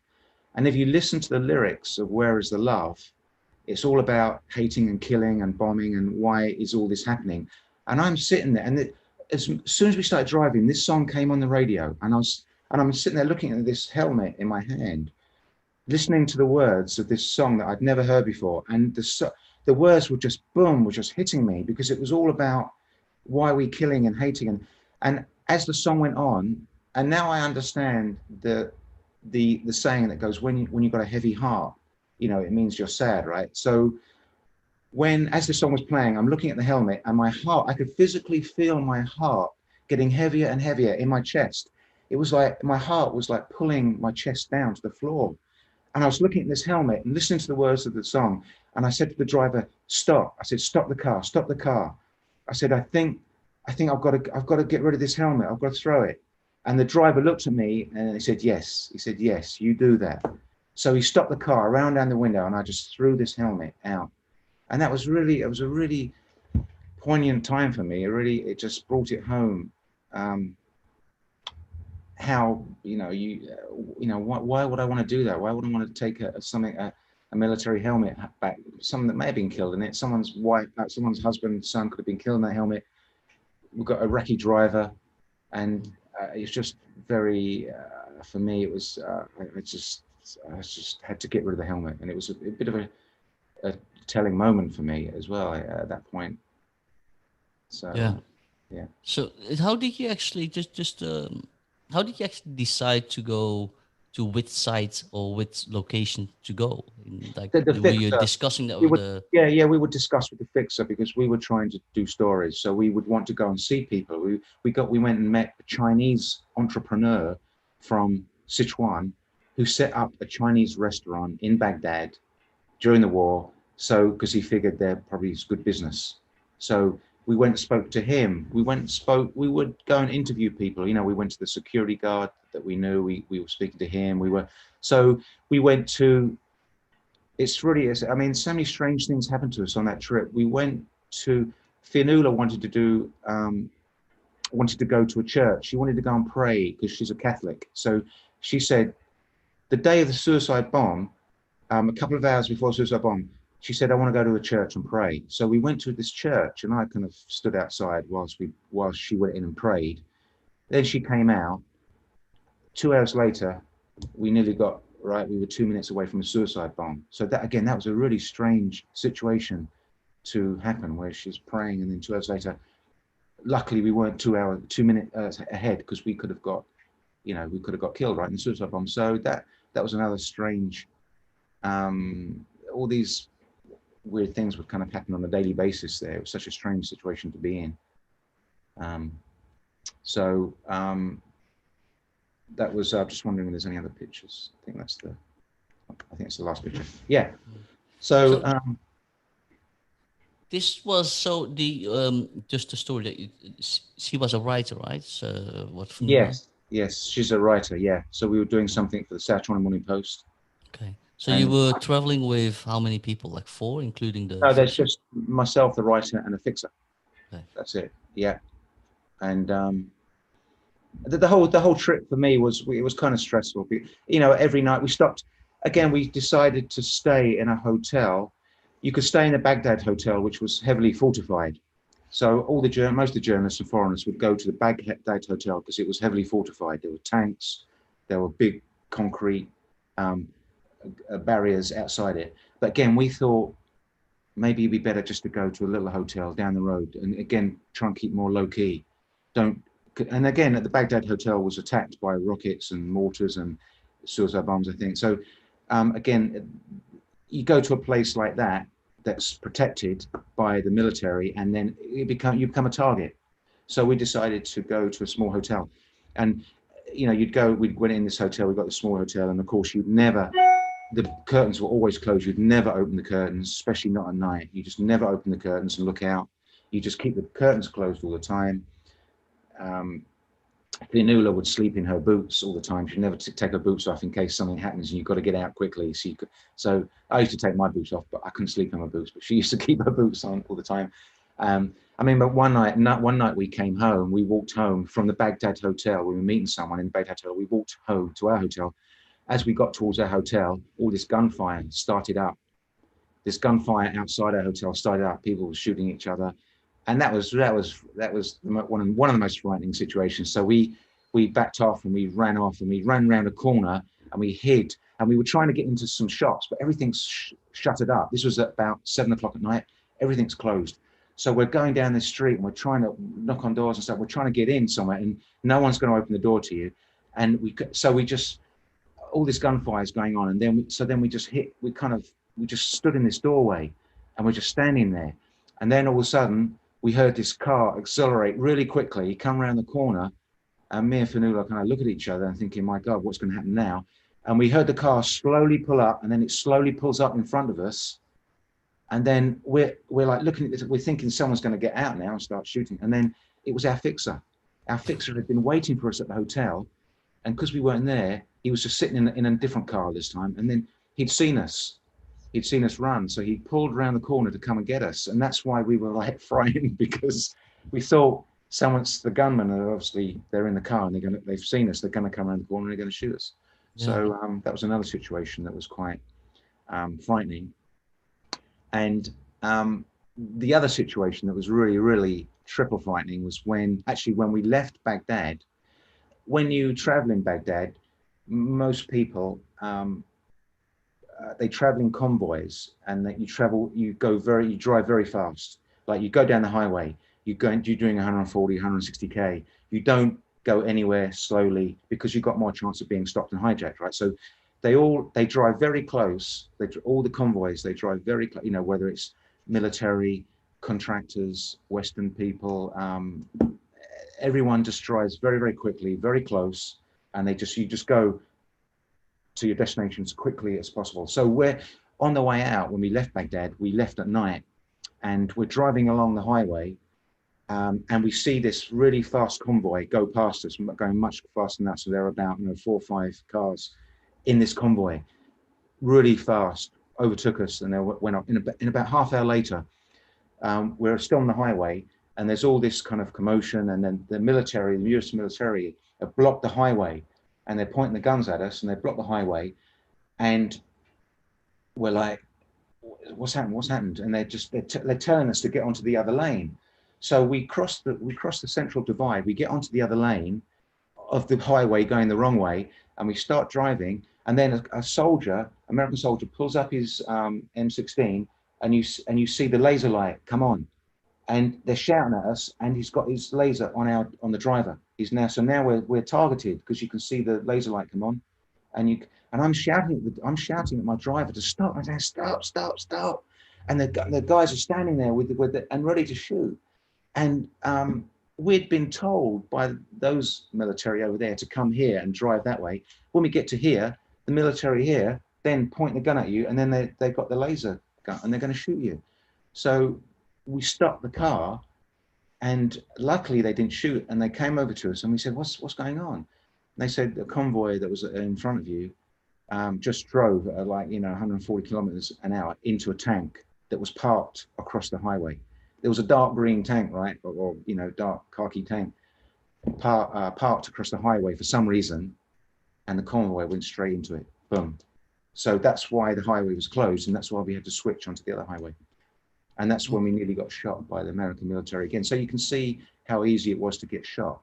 And if you listen to the lyrics of "Where Is the Love," it's all about hating and killing and bombing, and why is all this happening? And I'm sitting there, and as soon as we started driving, this song came on the radio, and I'm sitting there looking at this helmet in my hand, listening to the words of this song that I'd never heard before, and the words were just hitting me, because it was all about why we're killing and hating, and as the song went on, and now I understand the saying that goes, when you've got a heavy heart, it means you're sad, right? So as the song was playing, I'm looking at the helmet, and my heart, I could physically feel my heart getting heavier and heavier in my chest. It was like my heart was like pulling my chest down to the floor. And I was looking at this helmet and listening to the words of the song. And I said to the driver, stop. I said, stop the car, stop the car. I said, I think I've got to get rid of this helmet. I've got to throw it. And the driver looked at me and he said, yes. He said, yes, you do that. So he stopped the car, ran down the window, and I just threw this helmet out. And it was a really poignant time for me. It just brought it home. How, why would I want to do that? Why would I want to take a military helmet back? Someone that may have been killed in it. Someone's wife, someone's husband, son could have been killed in that helmet. We've got a Iraqi driver, and it's just very, for me, it was, I just had to get rid of the helmet. And it was a bit of a telling moment for me as well at that point. So, yeah. So how did you actually how did you actually decide to go to which site or which location to go? Like, were you discussing that with the? Yeah, we would discuss with the fixer, because we were trying to do stories. So we would want to go and see people. We went and met a Chinese entrepreneur from Sichuan who set up a Chinese restaurant in Baghdad during the war. So, because he figured there probably is good business. So We went and spoke to him. We would go and interview people. We went to the security guard that we knew. We were speaking to him. So we went to, I mean, so many strange things happened to us on that trip. We went to, Fionnuala wanted to go to a church. She wanted to go and pray because she's a Catholic. So she said, the day of the suicide bomb, a couple of hours before the suicide bomb, she said, I want to go to a church and pray. So we went to this church, and I kind of stood outside whilst she went in and prayed. Then she came out. 2 hours later, we nearly got, right, we were 2 minutes away from a suicide bomb. So that was a really strange situation to happen, where she's praying, and then 2 hours later, luckily we weren't 2 minutes ahead, because we could have got killed, right, in the suicide bomb. So that was another strange, all these weird things would kind of happen on a daily basis there. It was such a strange situation to be in. That was, just wondering if there's any other pictures. I think it's the last picture. Yeah. So this was just the story that she was a writer, right? So what? Yes, she's a writer. Yeah. So we were doing something for the South China Morning Post. Okay. So you were traveling with how many people? Like 4, including the. No, there's just myself, the writer, and a fixer. Okay. That's it. Yeah. And the whole trip for me was kind of stressful. Every night we stopped. Again, we decided to stay in a hotel. You could stay in the Baghdad hotel, which was heavily fortified. So most of the journalists and foreigners would go to the Baghdad hotel because it was heavily fortified. There were tanks, there were big concrete barriers outside it. But again, we thought maybe it'd be better just to go to a little hotel down the road, and again, try and keep more low key. And again, the Baghdad hotel was attacked by rockets and mortars and suicide bombs, I think. So again, you go to a place like that's protected by the military, and then you become a target. So we decided to go to a small hotel, and we went in this hotel. We got the small hotel, and of course, the curtains were always closed. You'd never open the curtains, especially not at night. You just never open the curtains and look out. You just keep the curtains closed all the time. Fionnuala would sleep in her boots all the time. She'd never take her boots off in case something happens and you've got to get out quickly. So I used to take my boots off, but I couldn't sleep in my boots. But she used to keep her boots on all the time. But one night we came home. We walked home from the Baghdad hotel. We were meeting someone in the Baghdad hotel. We walked home to our hotel. As we got towards our hotel, all this gunfire started up. This gunfire outside our hotel started up. People were shooting each other. And that was one of the most frightening situations. So we backed off, and we ran around a corner, and we hid, and we were trying to get into some shops, but everything's shuttered up. This was at about 7 o'clock at night. Everything's closed. So we're going down this street, and we're trying to knock on doors and stuff. We're trying to get in somewhere, and no one's going to open the door to you. And all this gunfire is going on, and then we just stood in this doorway, and we're just standing there, and then all of a sudden, we heard this car accelerate really quickly, come around the corner, and me and Fionnuala kind of look at each other and thinking, my God, what's going to happen now? And we heard the car slowly pull up, and then it slowly pulls up in front of us. And then we're like looking at this, we're thinking someone's going to get out now and start shooting. And then it was our fixer. Our fixer had been waiting for us at the hotel. And because we weren't there, he was just sitting in a different car this time. And then he'd seen us run. So he pulled around the corner to come and get us. And that's why we were like frightened, because we thought the gunmen are obviously, they're in the car and they've seen us, they're going to come around the corner and they're going to shoot us. Yeah. So that was another situation that was quite frightening. And the other situation that was really, really triple frightening was when we left Baghdad. When you travel in Baghdad, most people, they travel in convoys, and that you drive very fast. Like you go down the highway, you're doing 140, 160K. You don't go anywhere slowly because you've got more chance of being stopped and hijacked, right? So they drive very close. All the convoys, they drive very close, whether it's military, contractors, Western people, everyone just drives very, very quickly, very close. And you just go to your destination as quickly as possible. So we're on the way out. When we left Baghdad, we left at night, and we're driving along the highway, and we see this really fast convoy go past us, going much faster than that. So there are about 4 or 5 cars in this convoy, really fast, overtook us, and they went up. In about half hour later, we're still on the highway, and there's all this kind of commotion, and then the US military, have blocked the highway, and they're pointing the guns at us, and they block the highway, and we're like, what's happened? And they're telling us to get onto the other lane. So we cross the central divide, we get onto the other lane of the highway going the wrong way, and we start driving, and then a soldier, American soldier, pulls up his M16, and you see the laser light come on, and they're shouting at us, and he's got his laser on the driver. So now we're targeted, because you can see the laser light come on, and I'm shouting at my driver to stop. I say, stop, and the guys are standing there and ready to shoot. And we'd been told by those military over there to come here and drive that way. When we get to here, the military here then point the gun at you, and then they've got the laser gun, and they're going to shoot you. So we stopped the car, and luckily they didn't shoot, and they came over to us, and we said, what's going on? And they said, the convoy that was in front of you just drove at 140 kilometers an hour into a tank that was parked across the highway. There was a dark green tank, right, or dark khaki tank, parked across the highway for some reason, and the convoy went straight into it. Boom. So that's why the highway was closed, and that's why we had to switch onto the other highway. And that's when we nearly got shot by the American military again. So you can see how easy it was to get shot,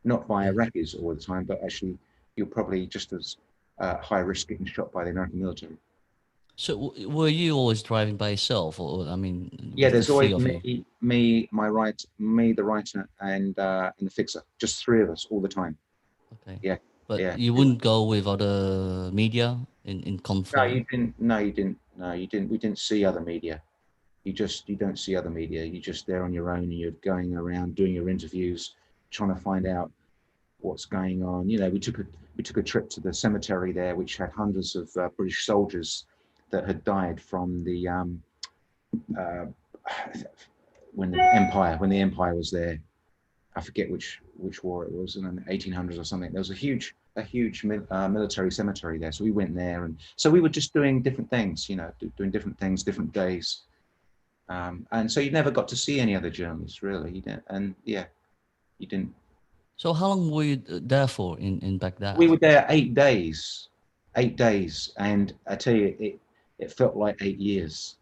not by Iraqis all the time, but actually you're probably just as high risk getting shot by the American military. So were you always driving by yourself, or Yeah, there's the three always of you? me, the writer, and the fixer. Just 3 of us all the time. Okay. Yeah, But yeah. you wouldn't go with other media in No, convoy? you didn't. No, you didn't. No, you didn't. We didn't see other media. You don't see other media. You're just there on your own, and you're going around doing your interviews, trying to find out what's going on. We took a trip to the cemetery there, which had hundreds of British soldiers that had died from the uh, when the Empire was there. I forget which war it was, in the 1800s or something. There was a huge military cemetery there, so we went there, and so we were just doing different things, doing different things, different days, and so you never got to see any other journalists really. You didn't, and yeah, you didn't. So how long were you there for in We Baghdad? were there 8 days, and I tell you, it felt like 8 years,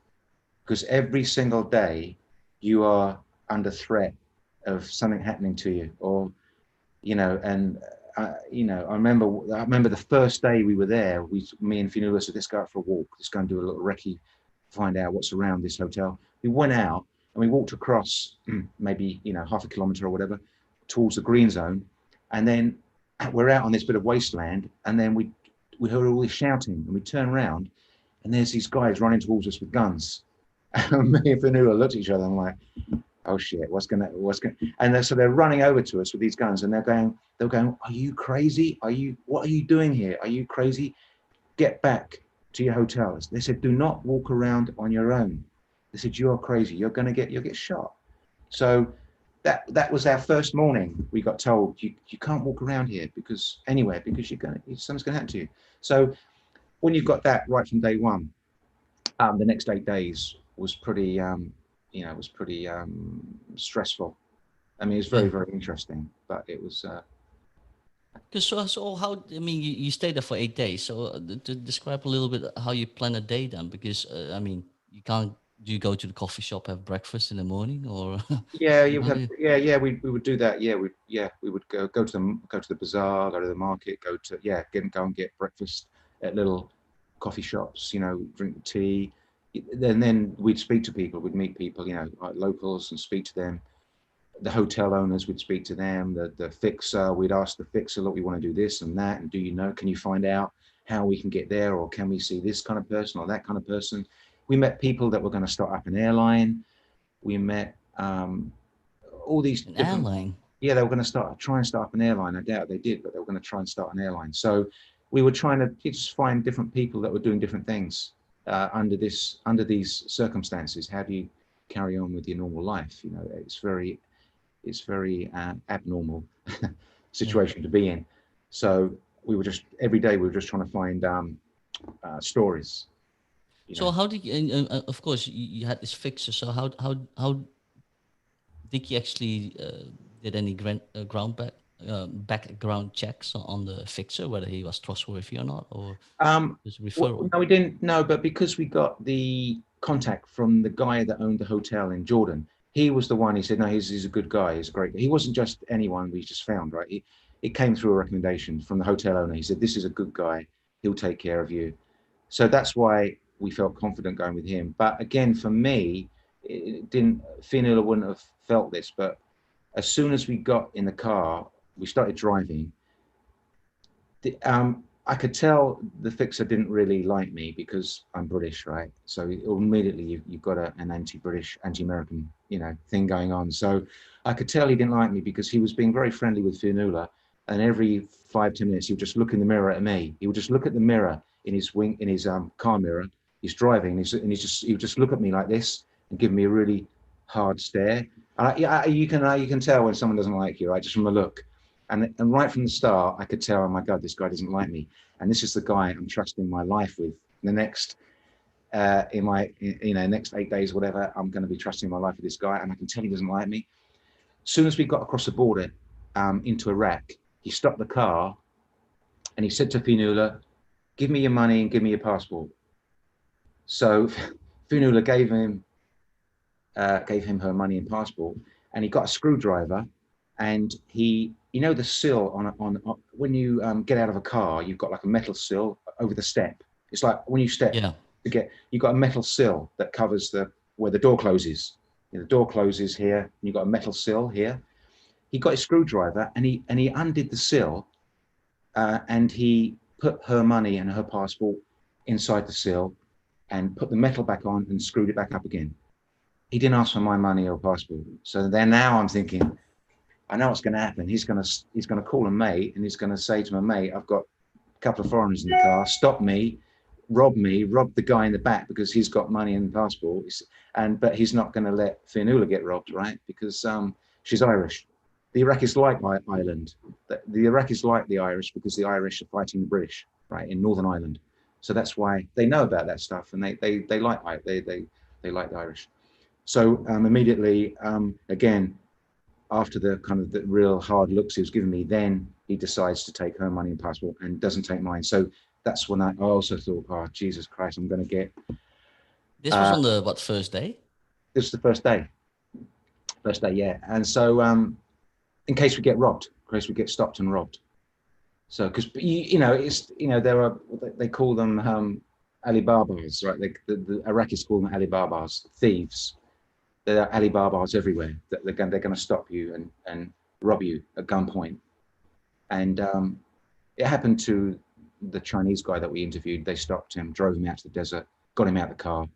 because every single day you are under threat of something happening to you, or and I remember the first day we were there. Me and Venhuis said, let's go out for a walk. Let's go and do a little recce, find out what's around this hotel. We went out and we walked across maybe half a kilometer or whatever towards the green zone, and then we're out on this bit of wasteland, and then we heard all this shouting, and we turn around, and there's these guys running towards us with guns. And me and Venhuis looked at each other and like, oh shit, what's gonna, and so they're running over to us with these guns, and they're going, are you crazy? What are you doing here? Are you crazy? Get back to your hotels. They said, do not walk around on your own. They said, you're crazy. You'll get shot. So that was our first morning. We got told you can't walk around here because something's gonna happen to you. So when you've got that right from day one, the next 8 days was pretty stressful. I mean, it's very, Yeah. very interesting, but it was. Because so how, you stayed there for 8 days. So to describe a little bit how you plan a day then, because you can't. Do you go to the coffee shop, have breakfast in the morning, or Yeah, you how do have. you? Yeah. We would do that. We would go to the bazaar, go to the market, go and get breakfast at little coffee shops. Drink tea. Then we'd speak to people. We'd meet people. Like locals, and speak to them. The hotel owners, would speak to them. The fixer, we'd ask the fixer, look, we want to do this and that, and can you find out how we can get there, or can we see this kind of person or that kind of person? We met people that were going to start up an airline. We met all these An different. airline? Yeah, they were going to try and start up an airline. I doubt they did, but they were going to try and start an airline. So we were trying to just find different people that were doing different things under these circumstances. How do you carry on with your normal life? It's very it's very abnormal Yeah. situation to be in. So we were just every day we were just trying to find stories, you So know. how did you, and, of course you had this fixer. So how did you actually did any background checks on the fixer, whether he was trustworthy or not, or just referral? No, we didn't. No, but because we got the contact from the guy that owned the hotel in Jordan, he was the one. He said, "No, he's a good guy. He's great." He wasn't just anyone we just found, right? It came through a recommendation from the hotel owner. He said, "This is a good guy. He'll take care of you." So that's why we felt confident going with him. But again, for me, it didn't. Fionnuala wouldn't have felt this, but as soon as we got in the car, we started driving. I could tell the fixer didn't really like me because I'm British, right? So immediately you've got an anti-British, anti-American, thing going on. So I could tell he didn't like me because he was being very friendly with Fionnuala, and every 5-10 minutes he would just look in the mirror at me. He would just look at the mirror in his car mirror. He's driving, he would just look at me like this and give me a really hard stare. You can tell when someone doesn't like you, right? Just from a look. And right from the start, I could tell, oh my God, this guy doesn't like me. And this is the guy I'm trusting my life with. The next, next 8 days, whatever, I'm going to be trusting my life with this guy. And I can tell he doesn't like me. As soon as we got across the border into Iraq, he stopped the car and he said to Fionnuala, "Give me your money and give me your passport." So Fionnuala gave him her money and passport, and he got a screwdriver, and the sill on when you get out of a car, you've got like a metal sill over the step. It's like when you step Yeah. you've got a metal sill that covers where the door closes. The door closes here, and you've got a metal sill here. He got his screwdriver and he undid the sill, and he put her money and her passport inside the sill, and put the metal back on and screwed it back up again. He didn't ask for my money or passport. So then now I'm thinking, I know what's going to happen. He's going to call a mate, and he's going to say to my mate, "I've got a couple of foreigners in the car. Stop me, rob the guy in the back because he's got money and passport." But he's not going to let Fionnuala get robbed, right? Because she's Irish. The Iraqis like Ireland. The Iraqis like the Irish because the Irish are fighting the British, right, in Northern Ireland. So that's why they know about that stuff, and they like the Irish. So immediately, again, after the kind of the real hard looks he was giving me, then he decides to take her money and passport and doesn't take mine. So that's when I also thought, oh, Jesus Christ, I'm going to get. This was on the first day? This is the first day. First day, yeah. And so in case we get robbed, in case we get stopped and robbed. So, because, there are, they call them Alibabas, right? The Iraqis call them Alibabas, thieves. There are Alibabas everywhere. They're going to stop you and rob you at gunpoint. And it happened to the Chinese guy that we interviewed. They stopped him, drove him out to the desert, got him out of the car,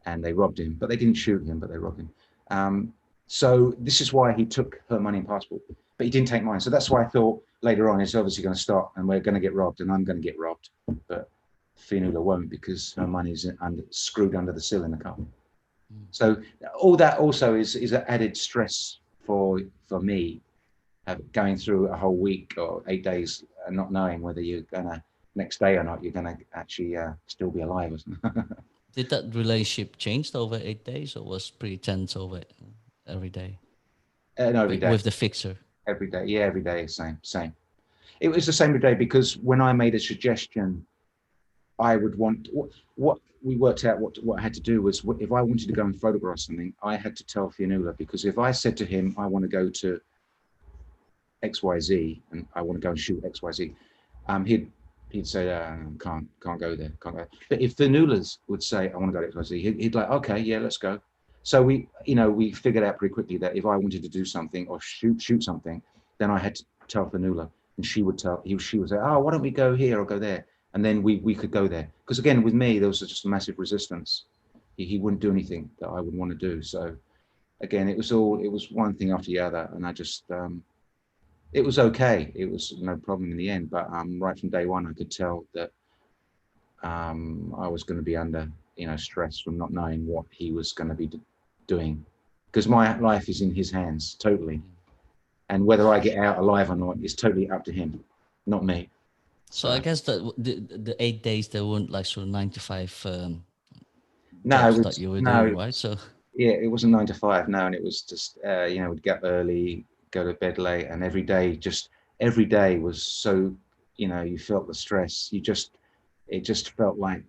and they robbed him. But they didn't shoot him, but they robbed him. So this is why he took her money and passport, but he didn't take mine. So that's why I thought later on, it's obviously going to stop and we're going to get robbed and I'm going to get robbed. But Fionnuala won't because her money's screwed under the sill in the car. So all that also is an added stress for me, going through a whole week or 8 days and not knowing whether you're going to, next day or not, you're going to actually still be alive or something. Did that relationship change over 8 days, or was pretty tense over every day? No, every day. With the fixer? Every day. Yeah, every day, same. It was the same every day because when I made a suggestion, I would want, what we worked out what I had to do was, if I wanted to go and photograph something, I had to tell Fionnuala, because if I said to him, I want to go to XYZ and I want to go and shoot XYZ, he'd say, can't go there, can't go. But if Fionnuala's would say, I want to go to XYZ, he'd like, okay, yeah, let's go. So we figured out pretty quickly that if I wanted to do something or shoot something, then I had to tell Fionnuala, and she would say, oh, why don't we go here or go there? And then we could go there. Because again, with me, there was just a massive resistance. He wouldn't do anything that I would want to do. So again, it was one thing after the other. And I just, it was okay. It was no problem in the end. But right from day one, I could tell that I was going to be under, stress from not knowing what he was going to be doing. Because my life is in his hands, totally. and whether I get out alive or not is totally up to him, not me. So I So guess that the 8 days they weren't like sort of 9 to 5 no, it jobs that was you were no, doing, it right? was, So yeah, it wasn't 9 to 5, no, and it was just we'd get up early, go to bed late, and every day was so, you felt the stress. It just felt like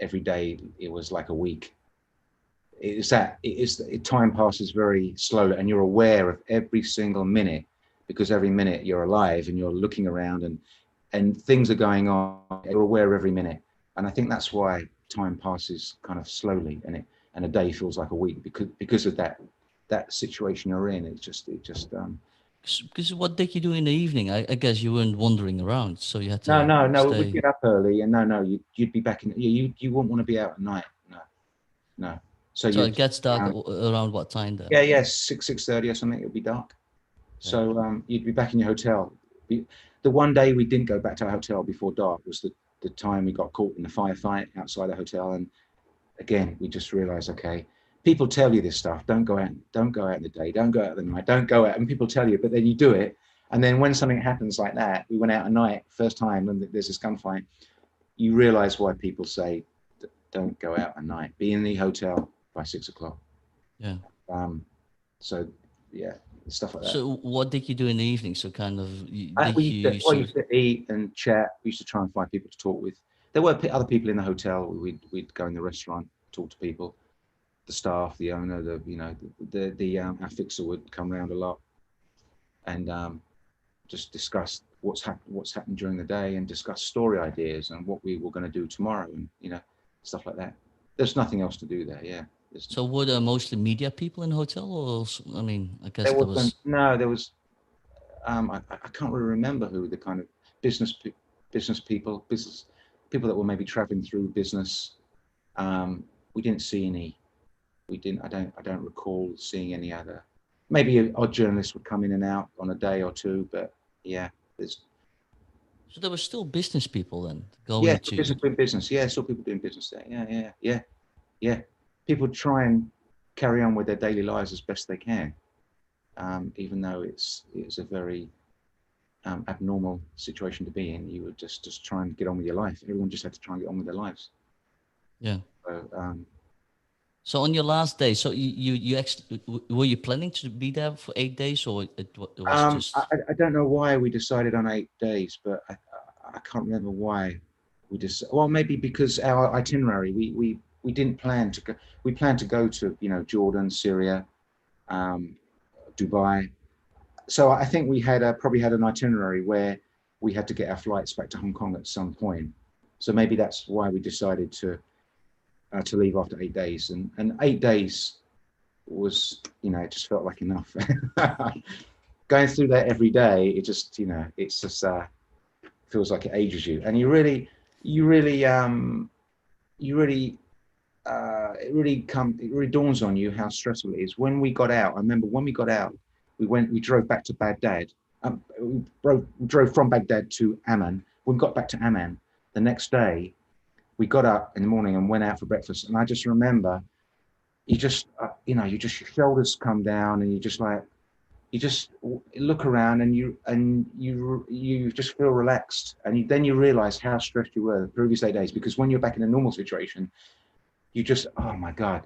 every day it was like a week. Time passes very slowly, and you're aware of every single minute, because every minute you're alive and you're looking around, and things are going on. You're aware of every minute, and I think that's why time passes kind of slowly, and a day feels like a week, because of that situation you're in. because what did you do in the evening? I guess you weren't wandering around, so you had No, to no, no. We'd stay. get up early, and no, you'd be back in. You wouldn't want to be out at night. No, no. So So it you'd gets dark around, around what time then? yeah, 6:30 or something. It'd be dark. Yeah. So you'd be back in your hotel. The one day we didn't go back to our hotel before dark was the time we got caught in a firefight outside the hotel. And again, we just realized, okay, people tell you this stuff. Don't go out in the day. Don't go out in the night. Don't go out. And people tell you, but then you do it. And then when something happens like that, we went out at night, first time, and there's this gunfight. You realize why people say, don't go out at night. Be in the hotel by 6 o'clock. Yeah. Um, so yeah, stuff like that. So what did you do in the evening? So kind of We did used to, you well, sort of used to eat and chat. We used to try and find people to talk with. There were other people in the hotel. We'd go in the restaurant, talk to people, the staff, the owner, our fixer would come around a lot, and just discuss what's happened during the day, and discuss story ideas and what we were going to do tomorrow, and stuff like that. There's nothing else to do there. Yeah. so were there mostly media people in the hotel, or I mean, I guess There there wasn't. was. No, there was. I can't really remember who the kind of business business people that were maybe traveling through business. We didn't see any. We didn't. I don't recall seeing any other. Maybe an odd journalist would come in and out on a day or two, but yeah, there's So there were still business people then yeah, going to. business doing business. Yeah, still people doing business there. Yeah. People try and carry on with their daily lives as best they can, even though it's a very abnormal situation to be in. You would just try and get on with your life. Everyone just had to try and get on with their lives. Yeah. So, So on your last day, so you actually were you planning to be there for 8 days, or it was just. I don't know why we decided on 8 days, but I can't remember why we just. Well, maybe because our itinerary, we didn't plan to go. We planned to go to Jordan, Syria, um, Dubai. So I think we had probably had an itinerary where we had to get our flights back to Hong Kong at some point. So maybe that's why we decided to leave after 8 days, and 8 days was it just felt like enough. Going through that every day, it's just feels like it ages you, and you really it really dawns on you how stressful it is. When we got out, I remember when we got out, we drove back to Baghdad. We drove from Baghdad to Amman. When we got back to Amman the next day, we got up in the morning and went out for breakfast. And I just remember, your shoulders come down, and you just look around, and you just feel relaxed, and then you realize how stressed you were the previous 8 days, because when you're back in a normal situation, you just, oh my God,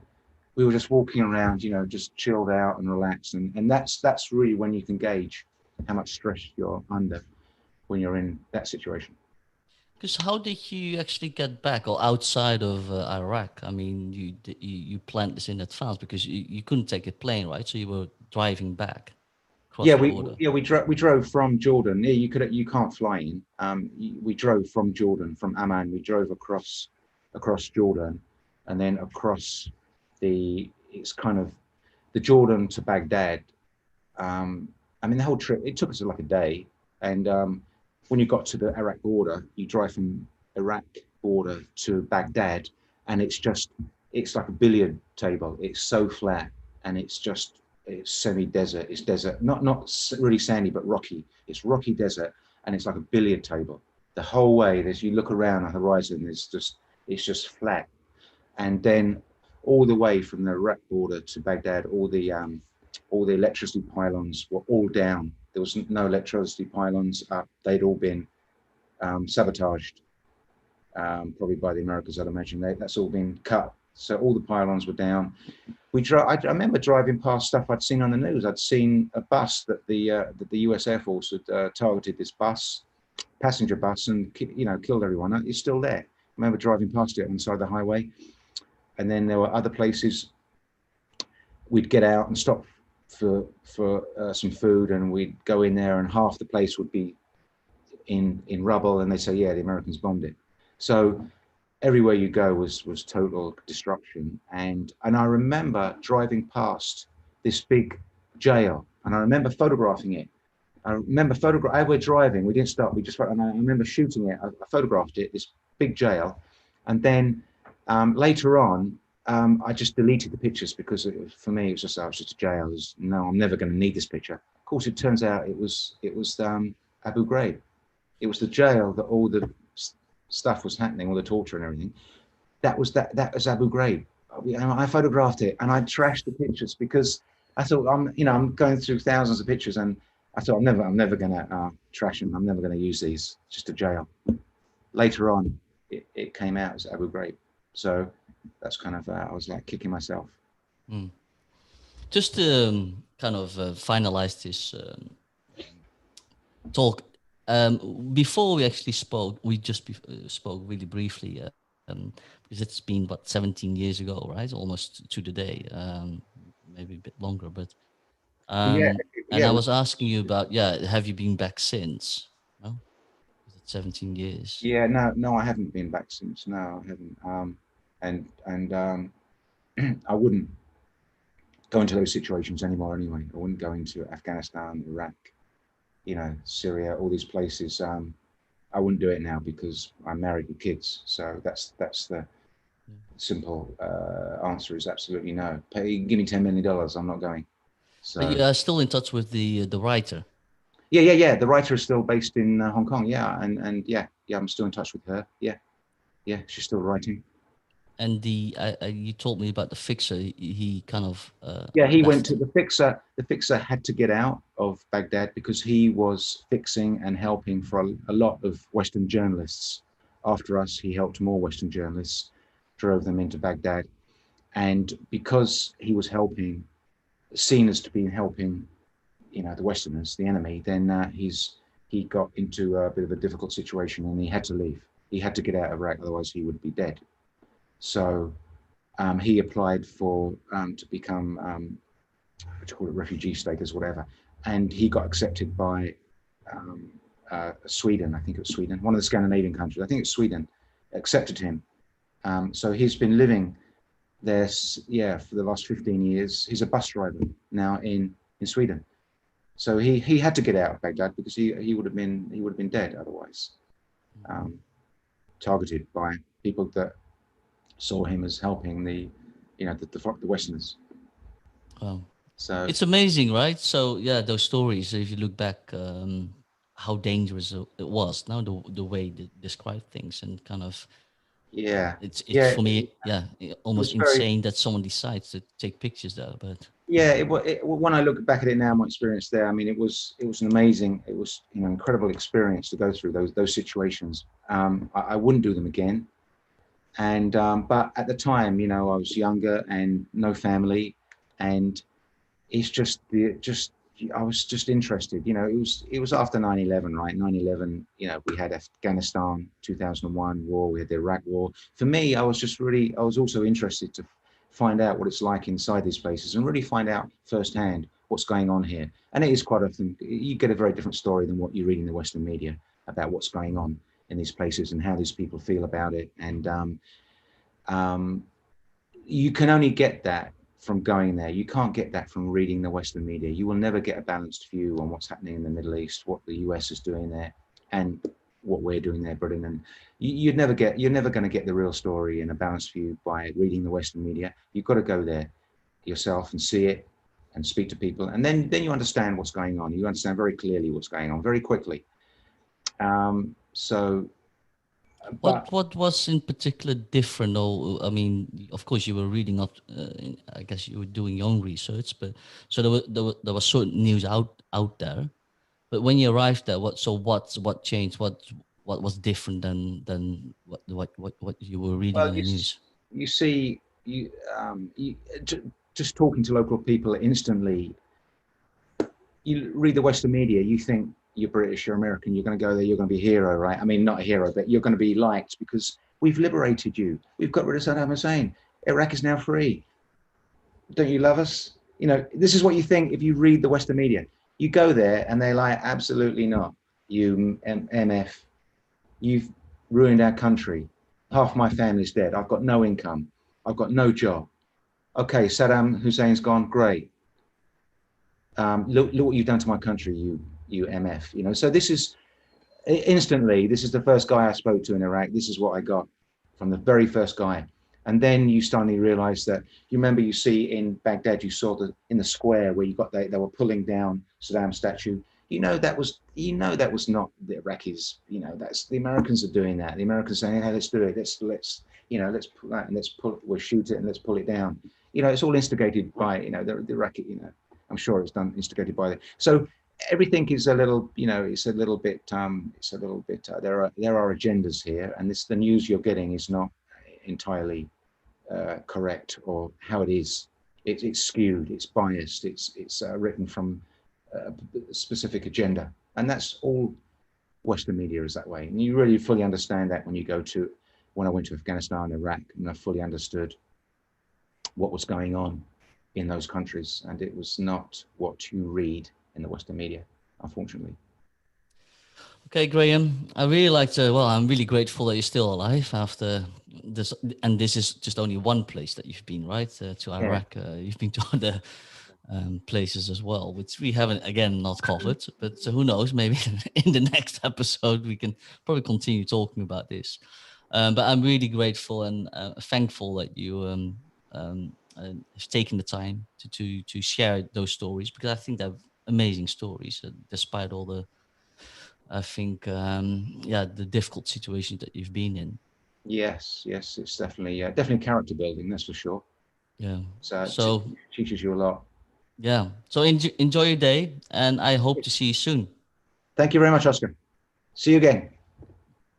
we were just walking around, just chilled out and relaxed. And that's really when you can gauge how much stress you're under when you're in that situation. Because how did you actually get back or outside of Iraq? I mean, you planned this in advance because you couldn't take a plane, right? So you were driving back across Yeah, the border. we drove from Jordan. Yeah, you can't fly in. We drove from Jordan, from Amman. We drove across Jordan, and then across it's kind of the Jordan to Baghdad. I mean, the whole trip, it took us like a day. And when you got to the Iraq border, you drive from Iraq border to Baghdad, and it's like a billiard table. It's so flat, and it's semi-desert. It's desert, not really sandy, but rocky. It's rocky desert, and it's like a billiard table. The whole way, you look around the horizon, it's just flat. And then all the way from the Iraq border to Baghdad, all the electricity pylons were all down There was no electricity pylons up. They'd all been sabotaged, probably by the Americans, I'd imagine. That's all been cut. So all the pylons were down. I remember driving past stuff I'd seen on the news. I'd seen a bus that the U.S. Air Force had targeted, this bus, passenger bus, and killed everyone. It's still there. I remember driving past it on the side of the highway. And then there were other places we'd get out and stop for some food, and we'd go in there, and half the place would be in rubble, and they say, yeah, the Americans bombed it. So everywhere you go was total destruction. And I remember driving past this big jail, and I remember photographing it. As we're driving, we didn't stop, we just, and I remember shooting it. I photographed it, this big jail. And then later on, I just deleted the pictures because for me, it was just a jail. No, I'm never going to need this picture. Of course, it turns out it was Abu Ghraib. It was the jail that all the stuff was happening, all the torture and everything. That was Abu Ghraib. I photographed it, and I trashed the pictures because I thought I'm going through thousands of pictures, and I thought I'm never going to trash them. I'm never going to use these. It's just a jail. Later on, it came out as Abu Ghraib. So that's kind of I was like kicking myself. Mm. Just to kind of finalize this talk, before we actually spoke, we just spoke really briefly because it's been 17 years ago, right? Almost to the day, maybe a bit longer, but Yeah, and I yeah, was asking you about, have you been back since? No, it's 17 years. yeah. No, I haven't been back since. No, I haven't. And I wouldn't go into those situations anymore. Anyway, I wouldn't go into Afghanistan, Iraq, Syria, all these places. I wouldn't do it now because I'm married with kids. So that's the simple answer is absolutely no. Give me $10 million, I'm not going. So But you are still in touch with the writer. yeah. The writer is still based in Hong Kong. Yeah, and yeah, I'm still in touch with her. Yeah, she's still writing. And you told me about the fixer. He kind of Yeah, he went left. to the fixer. The fixer had to get out of Baghdad because he was fixing and helping for a lot of Western journalists. After us, he helped more Western journalists, drove them into Baghdad. And because he was helping, seen as to be helping, the Westerners, the enemy, then he got into a bit of a difficult situation, and he had to leave. He had to get out of Iraq, otherwise he would be dead. So he applied for to become what you call it, refugee status, whatever, and he got accepted by Sweden. I think it was Sweden, one of the Scandinavian countries. I think it's Sweden accepted him. So he's been living there, for the last 15 years. He's a bus driver now in Sweden. So he had to get out of Baghdad because he would have been dead otherwise. Targeted by people that saw him as helping the Westerners. Wow. So It's amazing, right? So yeah, those stories. If you look back, how dangerous it was. Now the way they describe things, and kind of yeah, it's yeah, for me, it almost was very, insane that someone decides to take pictures there. But yeah. When I look back at it now, my experience there, I mean, it was an amazing, it was incredible experience to go through those situations. I wouldn't do them again. And but at the time, I was younger and no family, and it's just I was just interested. It was after 9/11, right? 9/11. We had Afghanistan 2001 war. We had the Iraq war. For me, I was also interested to find out what it's like inside these places and really find out firsthand what's going on here. And it is quite often you get a very different story than what you read in the Western media about what's going on in these places and how these people feel about it. And you can only get that from going there. You can't get that from reading the Western media. You will never get a balanced view on what's happening in the Middle East, what the US is doing there, and what we're doing there, Britain. And you're never going to get the real story and a balanced view by reading the Western media. You've got to go there yourself and see it and speak to people, and then you understand what's going on. You understand very clearly what's going on very quickly. So, but what was in particular different? Or I mean, of course, you were reading up. I guess you were doing your own research, but so there was certain news out there. But when you arrived there, what changed? What was different than what you were reading Well, on the news? you see, you just talking to local people instantly. You read the Western media, you think you're British, you're American, you're going to go there, you're going to be a hero, right? I mean, not a hero, but you're going to be liked because we've liberated you. We've got rid of Saddam Hussein. Iraq is now free. Don't you love us? This is what you think if you read the Western media. You go there and they're like, absolutely not. You MF, you've ruined our country. Half my family's dead. I've got no income. I've got no job. Okay, Saddam Hussein's gone. Great. Look what you've done to my country, you MF. So this is instantly. This is the first guy I spoke to in Iraq. This is what I got from the very first guy. And then you suddenly realize that you remember you see in Baghdad, you saw in the square where you got they were pulling down Saddam's statue. That was not the Iraqis. That's the Americans are doing that. The Americans saying, hey, let's do it. Let's pull that and we'll shoot it and let's pull it down. It's all instigated by the Iraqi. I'm sure it's done instigated by the so everything is a little, it's a little bit, there are agendas here, and the news you're getting is not entirely correct or how it is. It's skewed, it's biased, it's written from a specific agenda, and that's all Western media is that way. And you really fully understand that when I went to Afghanistan, Iraq, and I fully understood what was going on in those countries, and it was not what you read in the Western media, unfortunately. Okay, Graham, I really like to. Well, I'm really grateful that you're still alive after this, and this is just only one place that you've been, right? To Yeah. Iraq, you've been to other places as well, which we haven't again not covered. But who knows? Maybe in the next episode we can probably continue talking about this. But I'm really grateful and thankful that you have taken the time to share those stories, because I think they're amazing stories, despite all the, I think, the difficult situations that you've been in. Yes, it's definitely character building, that's for sure. Yeah. So So teaches you a lot. yeah. So enjoy your day, and I hope to see you soon. Thank you very much, Oscar. See you again.